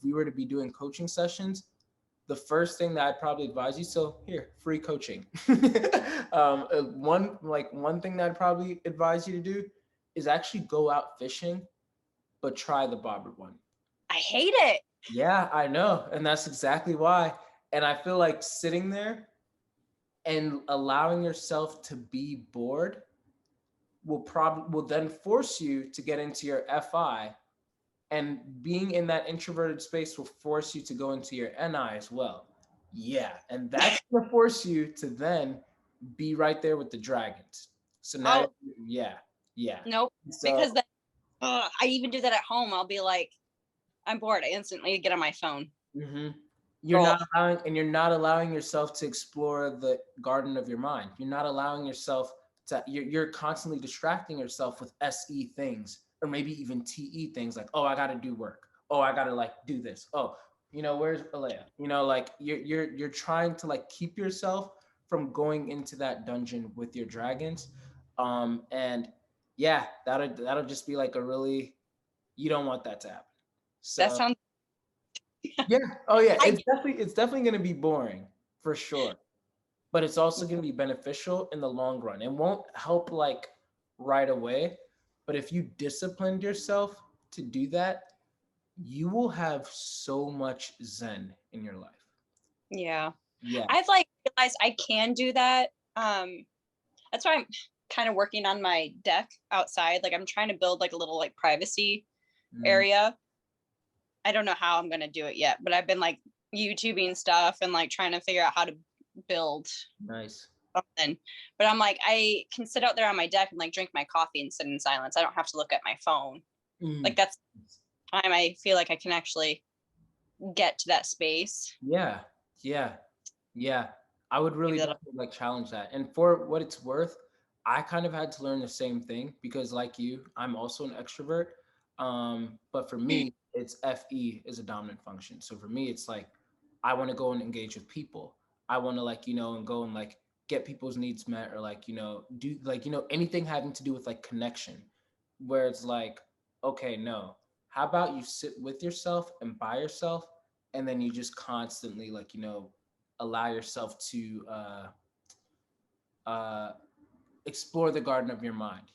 Speaker 2: we were to be doing coaching sessions, the first thing that I'd probably advise you, so here, free coaching. One thing that I'd probably advise you to do is actually go out fishing, but try the bobber one.
Speaker 3: I hate it.
Speaker 2: Yeah, I know. And that's exactly why. And I feel like sitting there and allowing yourself to be bored will then force you to get into your FI, and being in that introverted space will force you to go into your NI as well. Yeah, and that's gonna force you to then be right there with the dragons. So now,
Speaker 3: Oh
Speaker 2: yeah, yeah.
Speaker 3: nope,
Speaker 2: So
Speaker 3: because then I even do that at home. I'll be like, I'm bored. I instantly get on my phone.
Speaker 2: mhm.
Speaker 3: Roll.
Speaker 2: You're not allowing yourself to explore the garden of your mind. You're not allowing yourself to. You're constantly distracting yourself with SE things, or maybe even TE things like, oh, I got to do work. Oh, I got to like do this. Oh, where's Alea? Like you're trying to like keep yourself from going into that dungeon with your dragons, and yeah, that'll just be like a really, you don't want that to happen.
Speaker 3: That
Speaker 2: So
Speaker 3: sounds.
Speaker 2: yeah. Oh yeah.
Speaker 3: I
Speaker 2: It's definitely gonna be boring for sure. But it's also gonna be beneficial in the long run. It won't help like right away. But if you disciplined yourself to do that, you will have so much zen in your life.
Speaker 3: yeah.
Speaker 2: Yeah.
Speaker 3: I've like realized I can do that. That's why I'm kind of working on my deck outside. Like I'm trying to build like a little like privacy
Speaker 2: Mm,
Speaker 3: area. I don't know how I'm gonna do it yet, but I've been like YouTubing stuff and like trying to figure out how to build
Speaker 2: nice.
Speaker 3: something. But I'm like, I can sit out there on my deck and like drink my coffee and sit in silence. I don't have to look at my phone.
Speaker 2: Mm,
Speaker 3: Like that's time I feel like I can actually get to that space.
Speaker 2: yeah. Yeah. Yeah. I would
Speaker 3: Maybe
Speaker 2: really
Speaker 3: that'll.
Speaker 2: definitely like challenge that. And for what it's worth, I kind of had to learn the same thing because like you, I'm also an extrovert. But for me, it's FE is a dominant function. So for me, it's like I want to go and engage with people. I want to like, and go and like get people's needs met, or like, do like, anything having to do with like connection, where it's like, okay, no, how about you sit with yourself and by yourself, and then you just constantly like, allow yourself to uh, explore the garden of your mind.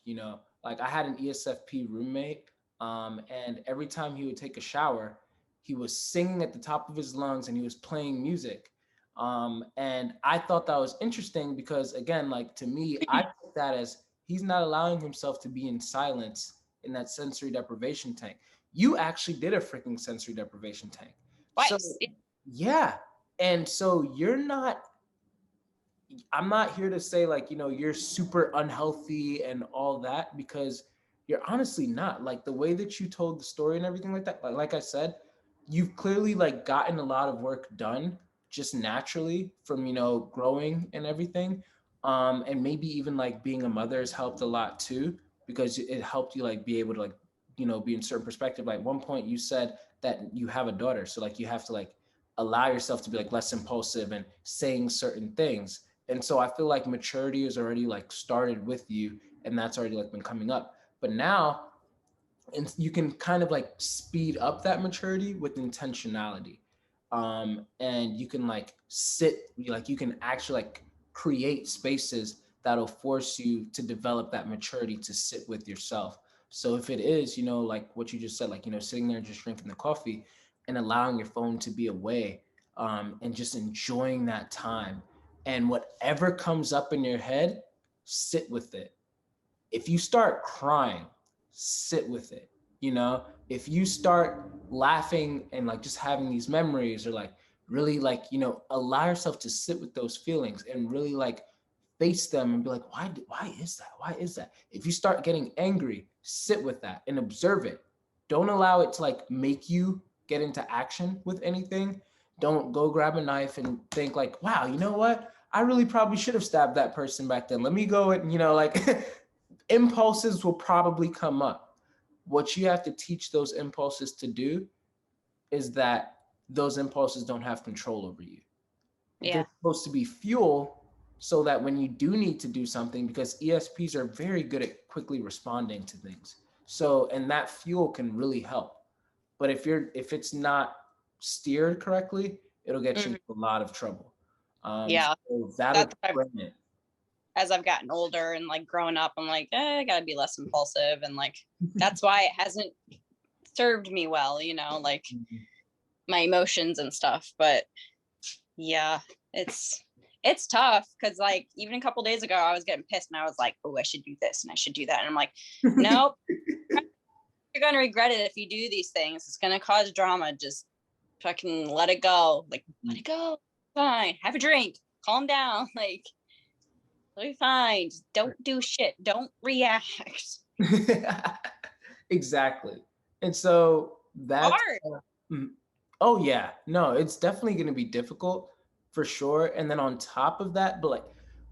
Speaker 2: Like I had an ESFP roommate, and every time he would take a shower, he was singing at the top of his lungs and he was playing music. And I thought that was interesting because, again, like to me, I took that as he's not allowing himself to be in silence in that sensory deprivation tank. You actually did a freaking sensory deprivation tank. So,
Speaker 3: Twice.
Speaker 2: yeah. And so I'm not here to say like, you're super unhealthy and all that, because you're honestly not. Like the way that you told the story and everything like that, like I said, you've clearly like gotten a lot of work done just naturally from, growing and everything. And maybe even like being a mother has helped a lot too, because it helped you like be able to like, be in certain perspective. Like one point you said that you have a daughter. So like you have to like allow yourself to be like less impulsive and saying certain things. And so I feel like maturity is already like started with you, and that's already like been coming up. But now, and you can kind of like speed up that maturity with intentionality. And you can like you can actually like create spaces that'll force you to develop that maturity to sit with yourself. So if it is, like what you just said, like, sitting there and just drinking the coffee and allowing your phone to be away, and just enjoying that time, and whatever comes up in your head, sit with it. if you start crying, sit with it. You know, if you start laughing and like just having these memories, or like really like, you know, allow yourself to sit with those feelings and really like face them and be like, why is that? Why is that? If you start getting angry, sit with that and observe it. Don't allow it to like make you get into action with anything. Don't go grab a knife and think like, wow, you know what? I really probably should have stabbed that person back then. Let me go and, you know, like impulses will probably come up. What you have to teach those impulses to do is that those impulses don't have control over you.
Speaker 3: Yeah.
Speaker 2: They're supposed to be fuel so that when you do need to do something, because ESPs are very good at quickly responding to things. So, and that fuel can really help. But if it's not steered correctly, it'll get you
Speaker 3: Mhm.
Speaker 2: into a lot of trouble.
Speaker 3: Yeah.
Speaker 2: So that'll
Speaker 3: That's what I've,
Speaker 2: train it.
Speaker 3: as I've gotten older and like grown up, I'm like, I gotta be less impulsive. And like, that's why it hasn't served me well, you know, like my emotions and stuff. But yeah, it's tough because like even a couple days ago I was getting pissed and I was like, oh, I should do this and I should do that. And I'm like, nope, you're gonna regret it if you do these things. It's gonna cause drama. Just fucking let it go. Like, let it go. Fine. Have a drink. Calm down. Like, it'll be fine. Just don't do shit. Don't react.
Speaker 2: Exactly. And so that's
Speaker 3: Hard.
Speaker 2: mm, oh yeah, no, it's definitely going to be difficult for sure. And then on top of that, but like,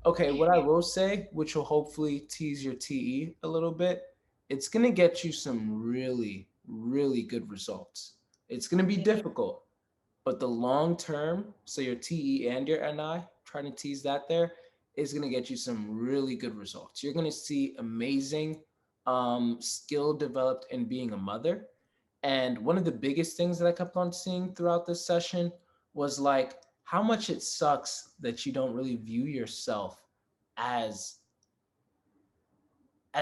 Speaker 2: okay, what I will say, which will hopefully tease your TE a little bit, it's going to get you some really, really good results. It's going to be difficult, but the long term, so your TE and your NI, trying to tease that there, is going to get you some really good results. You're going to see amazing skill developed in being a mother. And one of the biggest things that I kept on seeing throughout this session was like how much it sucks that you don't really view yourself as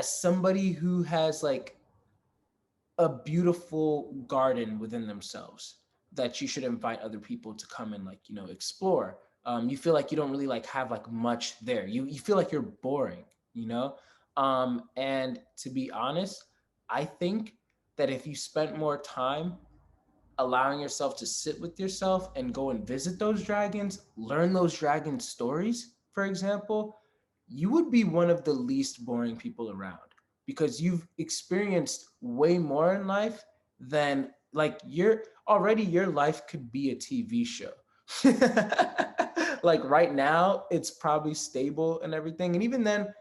Speaker 2: somebody who has like a beautiful garden within themselves that you should invite other people to come and like, you know, explore. You feel like you don't really like have like much there. You feel like you're boring, you know. And to be honest, I think that if you spent more time allowing yourself to sit with yourself and go and visit those dragons, learn those dragon stories, for example, you would be one of the least boring people around because you've experienced way more in life than like your life could be a TV show. Like right now, it's probably stable and everything. And even then,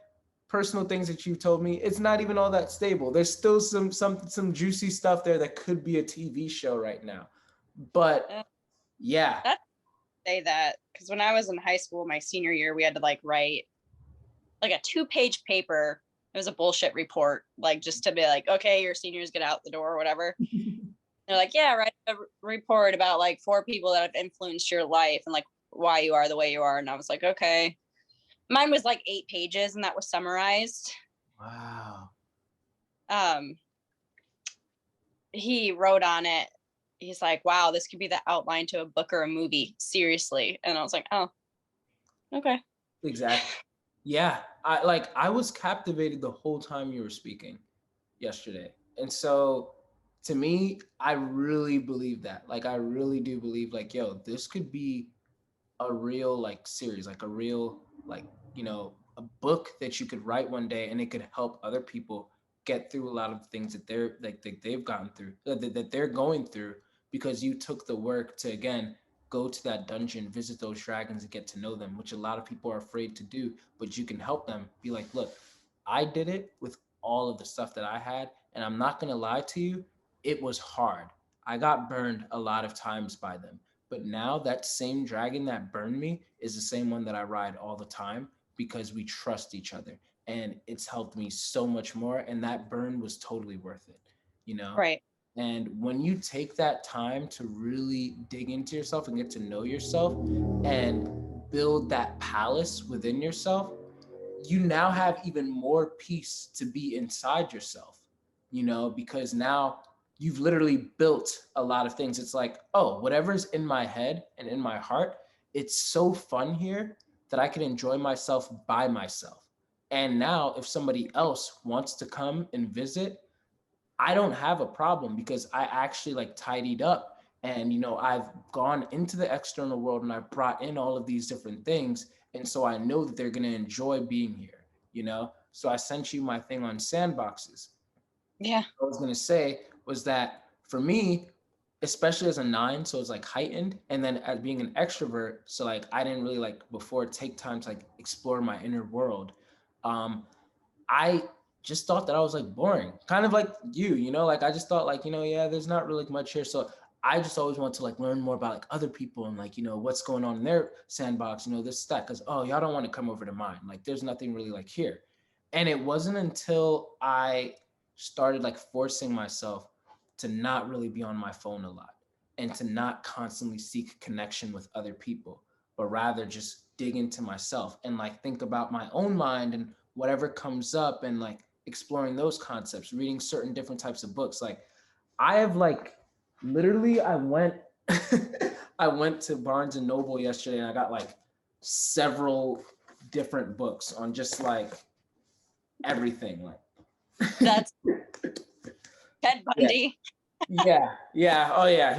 Speaker 2: personal things that you've told me, it's not even all that stable. There's still some juicy stuff there that could be a TV show right now. But
Speaker 3: Uh,
Speaker 2: yeah.
Speaker 3: That's say that because when I was in high school, my senior year, we had to like write like a 2-page paper. It was a bullshit report, like just to be like, okay, your seniors get out the door or whatever. They're like, yeah, write a report about like 4 people that have influenced your life and like why you are the way you are. And I was like, okay. Mine was like 8 pages and that was summarized.
Speaker 2: Wow.
Speaker 3: Um, he wrote on it. He's like, wow, this could be the outline to a book or a movie. Seriously. And I was like, oh, okay.
Speaker 2: Exactly. Yeah. I was captivated the whole time you were speaking yesterday. And so to me, I really believe that. Like I really do believe like, yo, this could be a real like series, like a real like, you know, a book that you could write one day and it could help other people get through a lot of things that they're like that they've gotten through, that they're going through because you took the work to again go to that dungeon, visit those dragons and get to know them, which a lot of people are afraid to do, but you can help them be like, look, I did it with all of the stuff that I had, and I'm not going to lie to you, it was hard. I got burned a lot of times by them. But now that same dragon that burned me is the same one that I ride all the time because we trust each other. And it's helped me so much more. And that burn was totally worth it, you know?
Speaker 3: Right.
Speaker 2: And when you take that time to really dig into yourself and get to know yourself and build that palace within yourself, you now have even more peace to be inside yourself, you know, because now you've literally built a lot of things. It's like, oh, whatever's in my head and in my heart, it's so fun here that I can enjoy myself by myself. And now if somebody else wants to come and visit, I don't have a problem because I actually like tidied up, and I've gone into the external world and I've brought in all of these different things, and so I know that they're going to enjoy being here. So I sent you my thing on sandboxes.
Speaker 3: Yeah.
Speaker 2: I was going to say was that for me, especially as a 9, so it's like heightened, and then as being an extrovert, so like I didn't really like before take time to like explore my inner world. um I just thought that I was like boring, kind of like like I just thought like, yeah, there's not really much here. So I just always want to like learn more about like other people and like, what's going on in their sandbox, this, that, because, oh, y'all don't want to come over to mine. Like there's nothing really like here. And it wasn't until I started like forcing myself to not really be on my phone a lot and to not constantly seek connection with other people, but rather just dig into myself and like think about my own mind and whatever comes up, and like exploring those concepts, reading certain different types of books. Like I have like literally I went I went to Barnes and Noble yesterday and I got like several different books on just like everything. Like
Speaker 3: That's Ted
Speaker 2: yeah,
Speaker 3: Bundy.
Speaker 2: yeah. Oh yeah.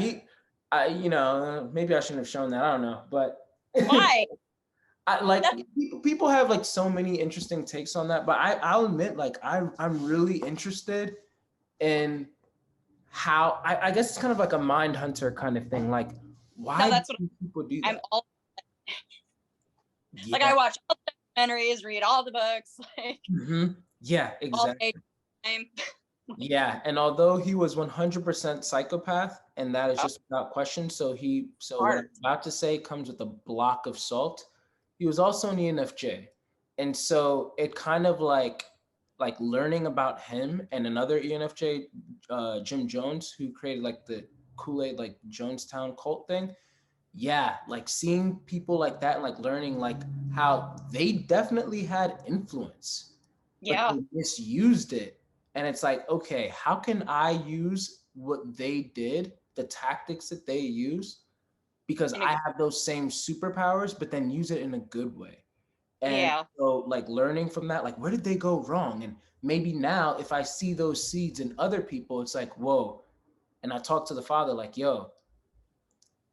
Speaker 2: Maybe I shouldn't have shown that. I don't know, but
Speaker 3: Why?
Speaker 2: I like
Speaker 3: That's,
Speaker 2: people have like so many interesting takes on that, but I'll admit like I'm really interested in how I guess it's kind of like a mind hunter kind of thing. Like
Speaker 3: no,
Speaker 2: why
Speaker 3: that's what
Speaker 2: do people do
Speaker 3: I'm
Speaker 2: that?
Speaker 3: all like.
Speaker 2: Yeah.
Speaker 3: I watch all the documentaries, read all the books, like
Speaker 2: Yeah,
Speaker 3: all day
Speaker 2: exactly.
Speaker 3: time.
Speaker 2: Yeah, and although he was 100% psychopath, and that is
Speaker 3: Oh,
Speaker 2: just without question, so what I'm
Speaker 3: hard.
Speaker 2: about to say comes with a block of salt. He was also an ENFJ, and so it kind of like learning about him and another ENFJ, Jim Jones, who created like the Kool-Aid like Jonestown cult thing. Yeah, like seeing people like that and like learning like how they definitely had influence, but
Speaker 3: Yeah.
Speaker 2: they misused it. And it's like, okay, how can I use what they did, the tactics that they use, because
Speaker 3: In
Speaker 2: I
Speaker 3: a,
Speaker 2: have those same superpowers, but then use it in a good way. And
Speaker 3: yeah.
Speaker 2: so like learning from that, like where did they go wrong? And maybe now if I see those seeds in other people, it's like, whoa. And I talk to the father like, yo,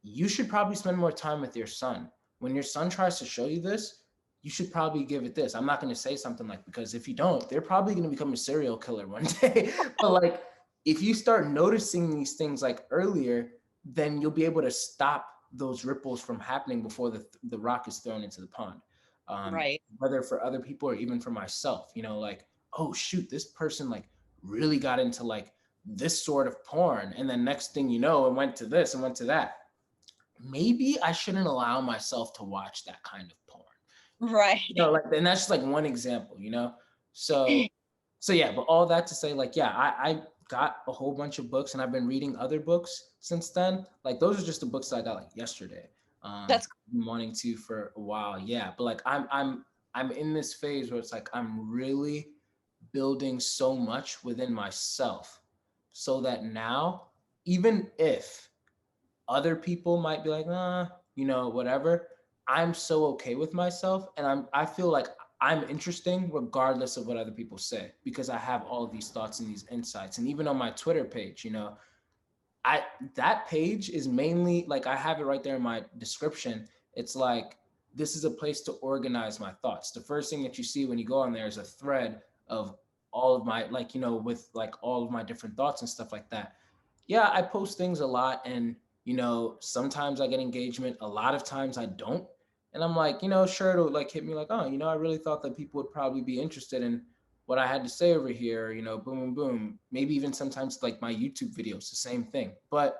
Speaker 2: you should probably spend more time with your son. When your son tries to show you this, you should probably give it this. I'm not going to say something like, because if you don't, they're probably going to become a serial killer one day. But like, if you start noticing these things like earlier, then you'll be able to stop those ripples from happening before the rock is thrown into the pond.
Speaker 3: Right.
Speaker 2: Whether for other people or even for myself, like, oh shoot, this person like really got into like this sort of porn. And then next thing you know, it went to this and went to that. Maybe I shouldn't allow myself to watch that kind of porn.
Speaker 3: Right.
Speaker 2: Like, and that's just like one example. So yeah, but all that to say, like, yeah, I got a whole bunch of books and I've been reading other books since then. Like those are just the books that I got like yesterday.
Speaker 3: That's
Speaker 2: Been wanting to for a while. Yeah. But like I'm in this phase where it's like I'm really building so much within myself so that now, even if other people might be like, whatever. I'm so okay with myself, and I feel like I'm interesting regardless of what other people say because I have all of these thoughts and these insights. And even on my Twitter page, I that page is mainly like I have it right there in my description. It's like this is a place to organize my thoughts. The first thing that you see when you go on there is a thread of all of my like with like all of my different thoughts and stuff like that. Yeah, I post things a lot, and sometimes I get engagement, a lot of times I don't. And I'm like, sure, it'll like hit me like, oh, I really thought that people would probably be interested in what I had to say over here, boom, boom, boom. Maybe even sometimes like my YouTube videos, the same thing. But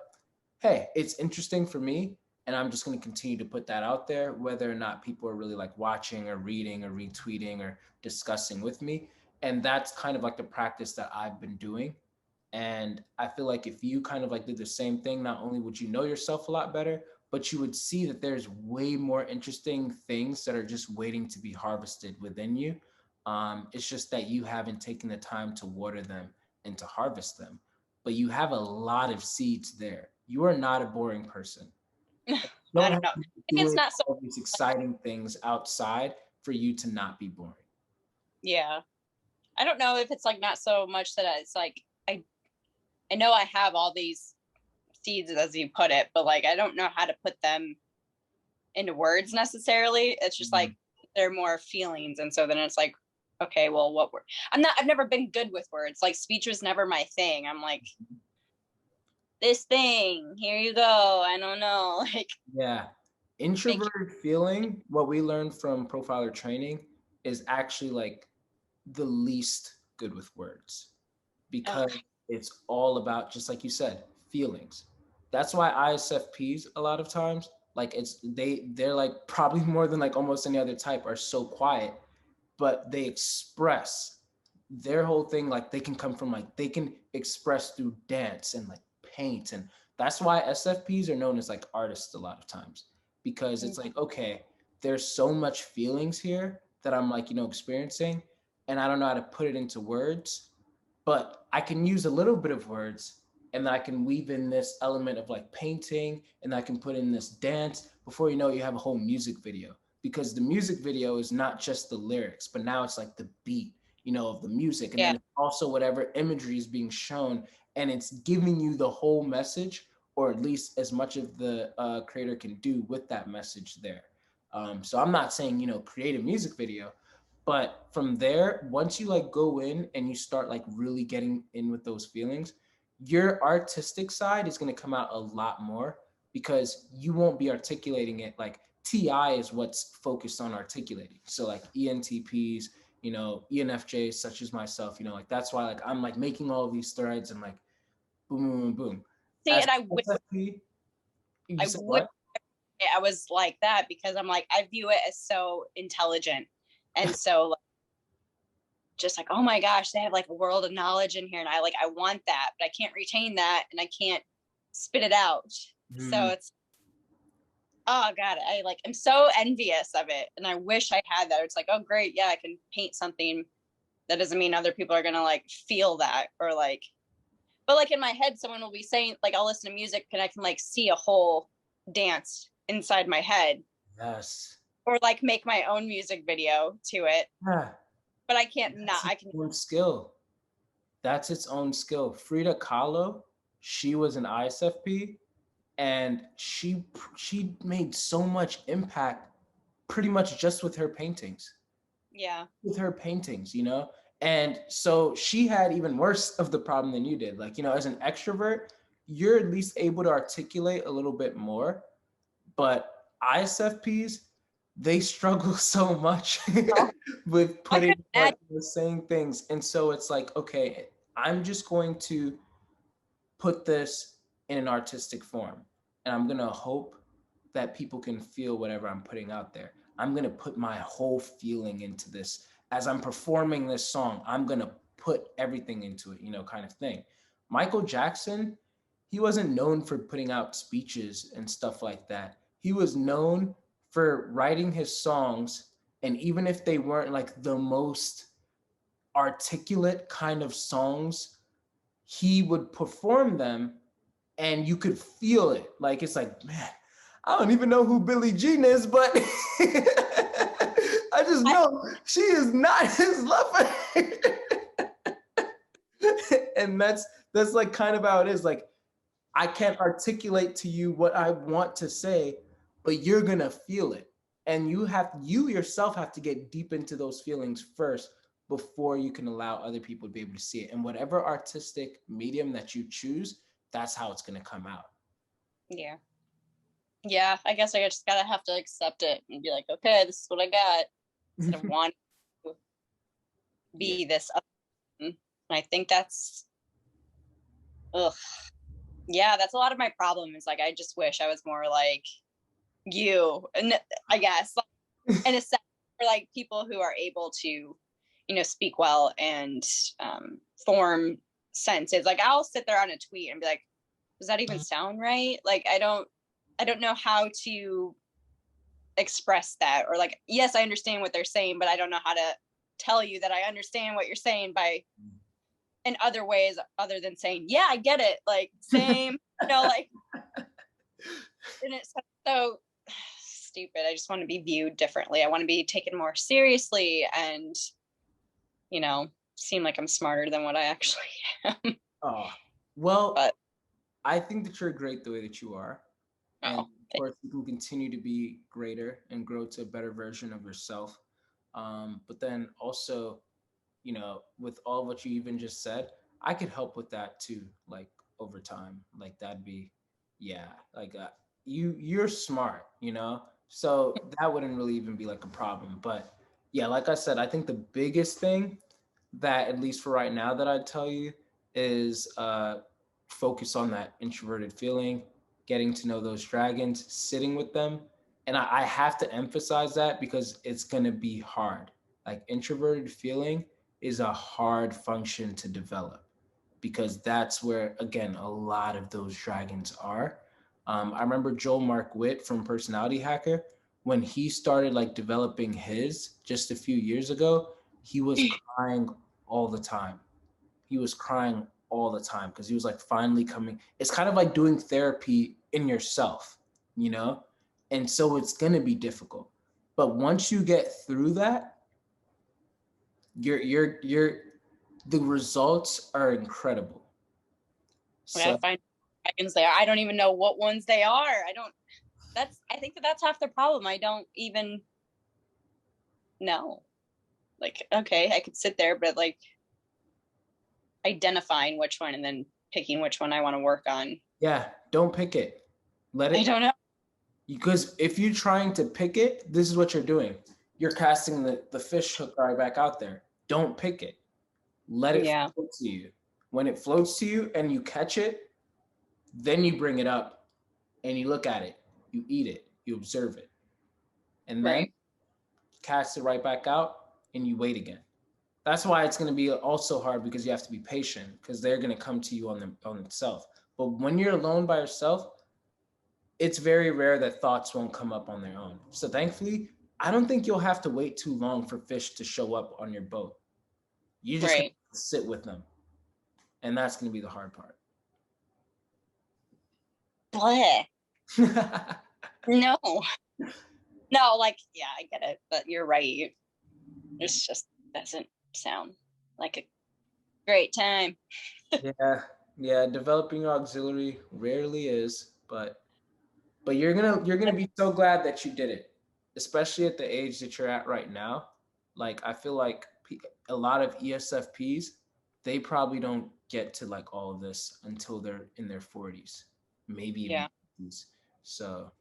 Speaker 2: hey, it's interesting for me. And I'm just going to continue to put that out there, whether or not people are really like watching or reading or retweeting or discussing with me. And that's kind of like the practice that I've been doing. And I feel like if you kind of like did the same thing, not only would you know yourself a lot better, but you would see that there's way more interesting things that are just waiting to be harvested within you. It's just that you haven't taken the time to water them and to harvest them. But you have a lot of seeds there. You are not a boring person. You
Speaker 3: I
Speaker 2: don't
Speaker 3: don't
Speaker 2: have
Speaker 3: know.
Speaker 2: to be
Speaker 3: It's
Speaker 2: doing
Speaker 3: not so
Speaker 2: all these exciting things outside for you to not be boring.
Speaker 3: Yeah. I don't know if it's like not so much that it's like I know I have all these seeds as you put it, but like I don't know how to put them into words necessarily. It's just like they're more feelings, and so then it's like, okay, well, what word? I've never been good with words. Like speech was never my thing. I'm like, this thing, here you go. I don't know. Like,
Speaker 2: Yeah. Introverted feeling, what we learned from profiler training is actually like the least good with words because
Speaker 3: ugh,
Speaker 2: it's all about, just like you said, feelings. That's why ISFPs a lot of times, like they're like probably more than like almost any other type are so quiet, but they express their whole thing. Like they can come from like they can express through dance and like paint, and that's why SFPs are known as like artists a lot of times, because it's like, okay, there's so much feelings here that I'm like, experiencing, and I don't know how to put it into words, but I can use a little bit of words, and then I can weave in this element of like painting, and I can put in this dance. Before you know it, you have a whole music video, because the music video is not just the lyrics, but now it's like the beat, of the music, and
Speaker 3: yeah,
Speaker 2: then also whatever imagery is being shown, and it's giving you the whole message, or at least as much of the creator can do with that message there. So I'm not saying create a music video, but from there, once you like go in and you start like really getting in with those feelings, your artistic side is going to come out a lot more, because you won't be articulating it like TI is what's focused on articulating. So like ENTPs, ENFJs such as myself, like that's why like I'm like making all of these threads and like boom, boom, boom, boom.
Speaker 3: see,
Speaker 2: As
Speaker 3: and
Speaker 2: SFP, you
Speaker 3: I
Speaker 2: said
Speaker 3: wish
Speaker 2: what?
Speaker 3: I was like that, because I'm like, I view it as so intelligent and so like, just like, oh my gosh, they have like a world of knowledge in here, and I want that, but I can't retain that, and I can't spit it out. So
Speaker 2: Mm,
Speaker 3: it's, oh god, I'm so envious of it, and I wish I had that. It's like, oh great, yeah, I can paint something. That doesn't mean other people are gonna like feel that, or like, but like in my head someone will be saying, like, I'll listen to music and I can like see a whole dance inside my head,
Speaker 2: yes.
Speaker 3: or like make my own music video to it,
Speaker 2: Yeah.
Speaker 3: but I can't not
Speaker 2: That's
Speaker 3: I
Speaker 2: its
Speaker 3: can.
Speaker 2: own skill. That's its own skill. Frida Kahlo, she was an ISFP, and she made so much impact pretty much just with her paintings.
Speaker 3: Yeah,
Speaker 2: With her paintings, And so she had even worse of the problem than you did. Like, as an extrovert, you're at least able to articulate a little bit more, but ISFPs, they struggle so much
Speaker 3: oh,
Speaker 2: with
Speaker 3: I could
Speaker 2: putting like
Speaker 3: imagine.
Speaker 2: saying things. And so it's like, okay, I'm just going to put this in an artistic form, and I'm going to hope that people can feel whatever I'm putting out there. I'm going to put my whole feeling into this. As I'm performing this song, I'm going to put everything into it, kind of thing. Michael Jackson, he wasn't known for putting out speeches and stuff like that. He was known for writing his songs, and even if they weren't like the most articulate kind of songs, he would perform them and you could feel it. Like, it's like, man, I don't even know who Billie Jean is, but I just
Speaker 3: I,
Speaker 2: know she is not his lover. And that's like kind of how it is. Like, I can't articulate to you what I want to say, but you're gonna feel it. And you yourself have to get deep into those feelings first before you can allow other people to be able to see it. And whatever artistic medium that you choose, that's how it's gonna come out.
Speaker 3: yeah, yeah, I guess I just gotta have to accept it and be like, okay, this is what I got, instead of wanting to
Speaker 2: Yeah.
Speaker 3: be this other person. And I think that's, ugh, yeah, that's a lot of my problem. Is like, I just wish I was more like you, and I guess like, in a sense, for like people who are able to, speak well and form sentences. Like, I'll sit there on a tweet and be like, does that even sound right? Like, I don't know how to express that, or like, yes, I understand what they're saying, but I don't know how to tell you that I understand what you're saying by in other ways other than saying, yeah, I get it, like, same, like, and it's so stupid. I just want to be viewed differently. I want to be taken more seriously, and seem like I'm smarter than what I actually am.
Speaker 2: Oh, well,
Speaker 3: But
Speaker 2: I think that you're great the way that you are. And
Speaker 3: oh,
Speaker 2: of course, you can continue to be greater and grow to a better version of yourself. But then also, with all what you even just said, I could help with that too. Like over time, like that'd be, yeah, like you're smart, so that wouldn't really even be like a problem. But yeah, like I said, I think the biggest thing that, at least for right now, that I'd tell you is focus on that introverted feeling, getting to know those dragons, sitting with them. And I have to emphasize that because it's going to be hard. Like introverted feeling is a hard function to develop because that's where, again, a lot of those dragons are. I remember Joel Mark Witt from Personality Hacker, when he started like developing his just a few years ago, he was crying all the time. He was crying all the time because he was like finally coming. It's kind of like doing therapy in yourself, you know? And so it's going to be difficult. But once you get through that, you're the results are incredible.
Speaker 3: I gotta
Speaker 2: So
Speaker 3: find dragons there. I don't even know what ones they are. I think that's half the problem. I don't even know. Like, okay, I could sit there, but like identifying which one and then picking which one I want to work on.
Speaker 2: yeah, don't pick it. Let
Speaker 3: I
Speaker 2: it,
Speaker 3: don't know.
Speaker 2: because if you're trying to pick it, this is what you're doing. You're casting the fish hook right back out there. Don't pick it. Let it
Speaker 3: Yeah,
Speaker 2: float to you. When it floats to you and you catch it, then you bring it up and you look at it, you eat it, you observe it, and then
Speaker 3: right.
Speaker 2: cast it right back out and you wait again. That's why it's going to be also hard because you have to be patient because they're going to come to you on itself. But when you're alone by yourself, it's very rare that thoughts won't come up on their own. So thankfully, I don't think you'll have to wait too long for fish to show up on your boat. You're just going
Speaker 3: Right.
Speaker 2: to sit with them. And that's going to be the hard part.
Speaker 3: Bleh. No. No, like, yeah, I get it, but you're right. This just doesn't sound like a great time.
Speaker 2: Yeah, developing your auxiliary rarely is, but you're gonna be so glad that you did it, especially at the age that you're at right now. Like I feel like a lot of ESFPs, they probably don't get to like all of this until they're in their 40s, maybe even
Speaker 3: Yeah.
Speaker 2: 50s. So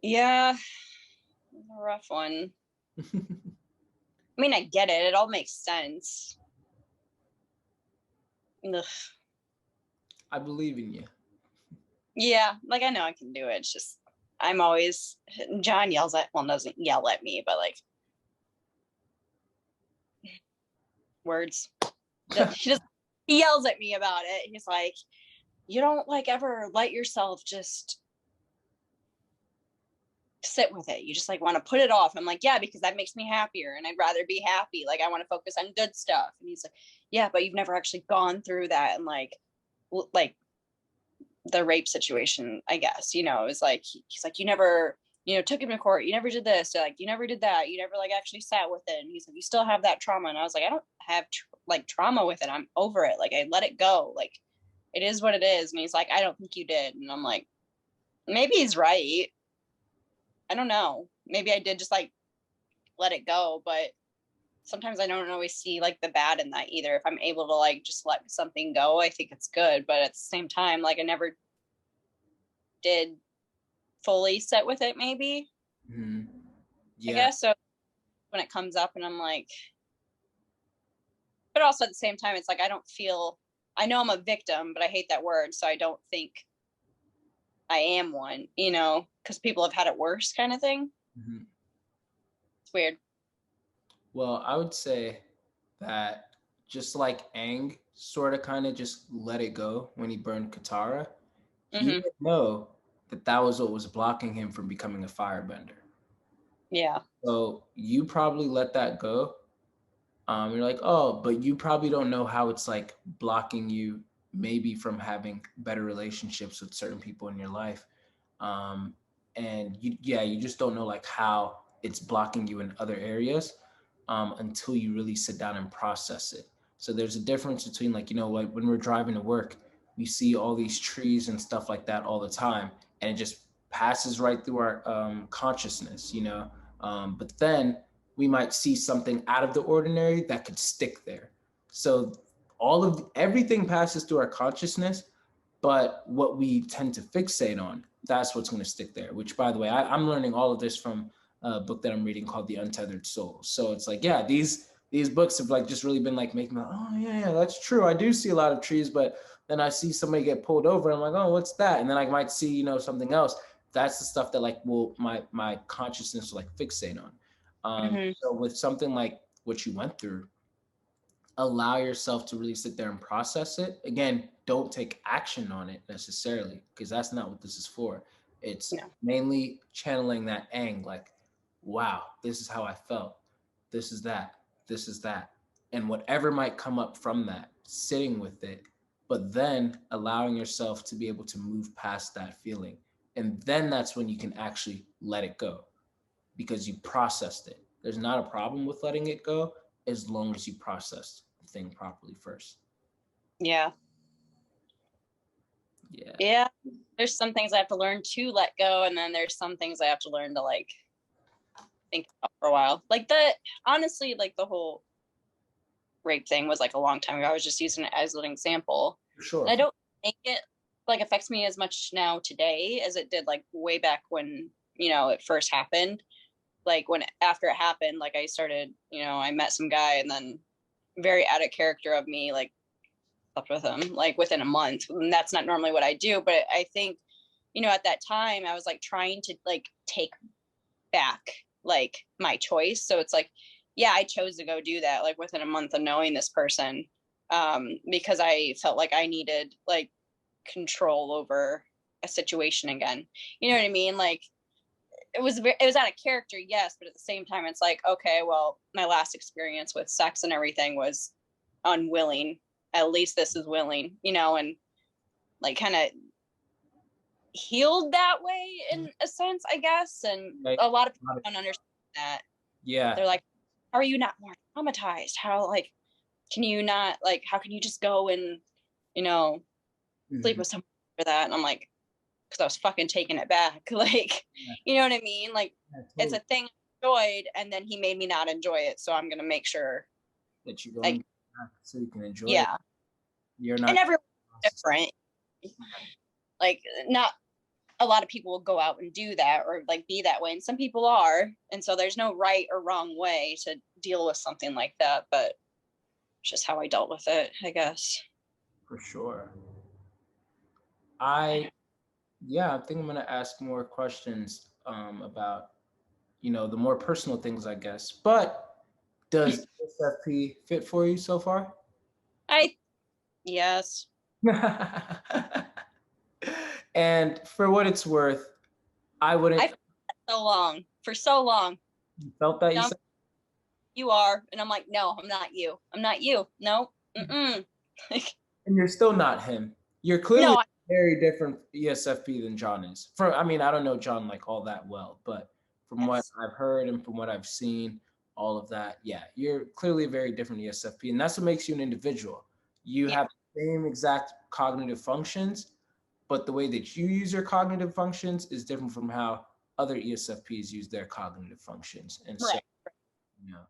Speaker 3: Yeah, a rough one. I mean, I get it. It all makes sense. Ugh.
Speaker 2: I believe in you.
Speaker 3: Yeah, like I know I can do it. It's just I'm always John yells at doesn't yell at me, but like words. He yells at me about it. He's like, you don't like ever let yourself just sit with it. You just like want to put it off. I'm like, yeah, because that makes me happier and I'd rather be happy. Like I want to focus on good stuff. And he's like, yeah, but you've never actually gone through that. And like the rape situation, I guess, it was like, he's like, you never, took him to court. You never did this. Or, like, you never did that. You never like actually sat with it. And he's like, you still have that trauma. And I was like, I don't have trauma with it. I'm over it. Like I let it go. Like it is what it is. And he's like, I don't think you did. And I'm like, maybe he's right. I don't know. Maybe I did just like let it go, but sometimes I don't always see like the bad in that either. If I'm able to like just let something go, I think it's good. But at the same time, like I never did fully sit with it, maybe.
Speaker 2: Mm-hmm.
Speaker 3: I
Speaker 2: Yeah.
Speaker 3: guess. So when it comes up and I'm like, but also at the same time, it's like I know I'm a victim, but I hate that word. So I don't think I am one, because people have had it worse kind of thing.
Speaker 2: Mm-hmm.
Speaker 3: It's weird.
Speaker 2: Well, I would say that just like Aang sort of kind of just let it go when he burned Katara, he
Speaker 3: Mm-hmm.
Speaker 2: didn't know that that was what was blocking him from becoming a firebender.
Speaker 3: Yeah.
Speaker 2: So you probably let that go. You're like, oh, but you probably don't know how it's like blocking you maybe from having better relationships with certain people in your life. And you just don't know like how it's blocking you in other areas. until you really sit down and process it. So there's a difference between, like, like when we're driving to work, we see all these trees and stuff like that all the time, and it just passes right through our consciousness. But then we might see something out of the ordinary that could stick there. So everything passes through our consciousness, but what we tend to fixate on, that's what's going to stick there. Which, by the way, I'm learning all of this from a book that I'm reading called The Untethered Soul. So it's like, yeah, these books have like just really been like making me, oh yeah, that's true. I do see a lot of trees, but then I see somebody get pulled over and I'm like, oh, what's that? And then I might see, something else. That's the stuff that like my consciousness will like fixate on.
Speaker 3: Hmm.
Speaker 2: So with something like what you went through, allow yourself to really sit there and process it. Again, don't take action on it necessarily, because that's not what this is for. It's
Speaker 3: No.
Speaker 2: mainly channeling that like, wow, this is how I felt. This is that. This is that. And whatever might come up from that, sitting with it, but then allowing yourself to be able to move past that feeling. And then that's when you can actually let it go, because you processed it. There's not a problem with letting it go as long as you processed the thing properly first.
Speaker 3: Yeah.
Speaker 2: Yeah.
Speaker 3: Yeah. There's some things I have to learn to let go, and then there's some things I have to learn to like think about for a while. Like honestly, like the whole rape thing was like a long time ago. I was just using it as an example.
Speaker 2: For sure.
Speaker 3: And I don't think it like affects me as much now today as it did like way back when, it first happened. Like after it happened, like I started, I met some guy, and then very out of character of me, like slept with him like within a month. And that's not normally what I do, but I think, at that time I was like trying to like take back like my choice. So it's like, yeah, I chose to go do that like within a month of knowing this person, because I felt like I needed like control over a situation again. You know what I mean? Like it was out of character, yes, but at the same time it's like, okay, well, my last experience with sex and everything was unwilling. At least this is willing, and like kind of healed that way in a sense, I guess. And
Speaker 2: Like,
Speaker 3: a lot of people don't understand that.
Speaker 2: yeah.
Speaker 3: They're like, how are you not more traumatized? How like can you not like how can you just go and sleep with someone for that? And I'm like, because I was fucking taking it back. Like,
Speaker 2: Yeah.
Speaker 3: you know what I mean? Like
Speaker 2: Totally.
Speaker 3: it's a thing I enjoyed, and then he made me not enjoy it. So I'm gonna make sure
Speaker 2: that you're going
Speaker 3: like
Speaker 2: back so you can enjoy it.
Speaker 3: yeah.
Speaker 2: You're not.
Speaker 3: And everyone's different. Like not a lot of people will go out and do that or like be that way, and some people are, and so there's no right or wrong way to deal with something like that, but it's just how I dealt with it, I guess.
Speaker 2: For sure. I think I'm gonna ask more questions about the more personal things, I guess. But does SFP fit for you so far?
Speaker 3: Yes.
Speaker 2: And for what it's worth, I wouldn't.
Speaker 3: I for so long.
Speaker 2: You felt that, you
Speaker 3: No,
Speaker 2: said?
Speaker 3: you are, and I'm like, no, I'm not you, no. Mm-mm.
Speaker 2: And you're still not him. You're clearly
Speaker 3: No,
Speaker 2: a very different ESFP than John is. I don't know John like all that well, but from what I've heard and from what I've seen, all of that, yeah, you're clearly a very different ESFP, and that's what makes you an individual. You have the same exact cognitive functions, but the way that you use your cognitive functions is different from how other ESFPs use their cognitive functions. And so,
Speaker 3: right.
Speaker 2: you know,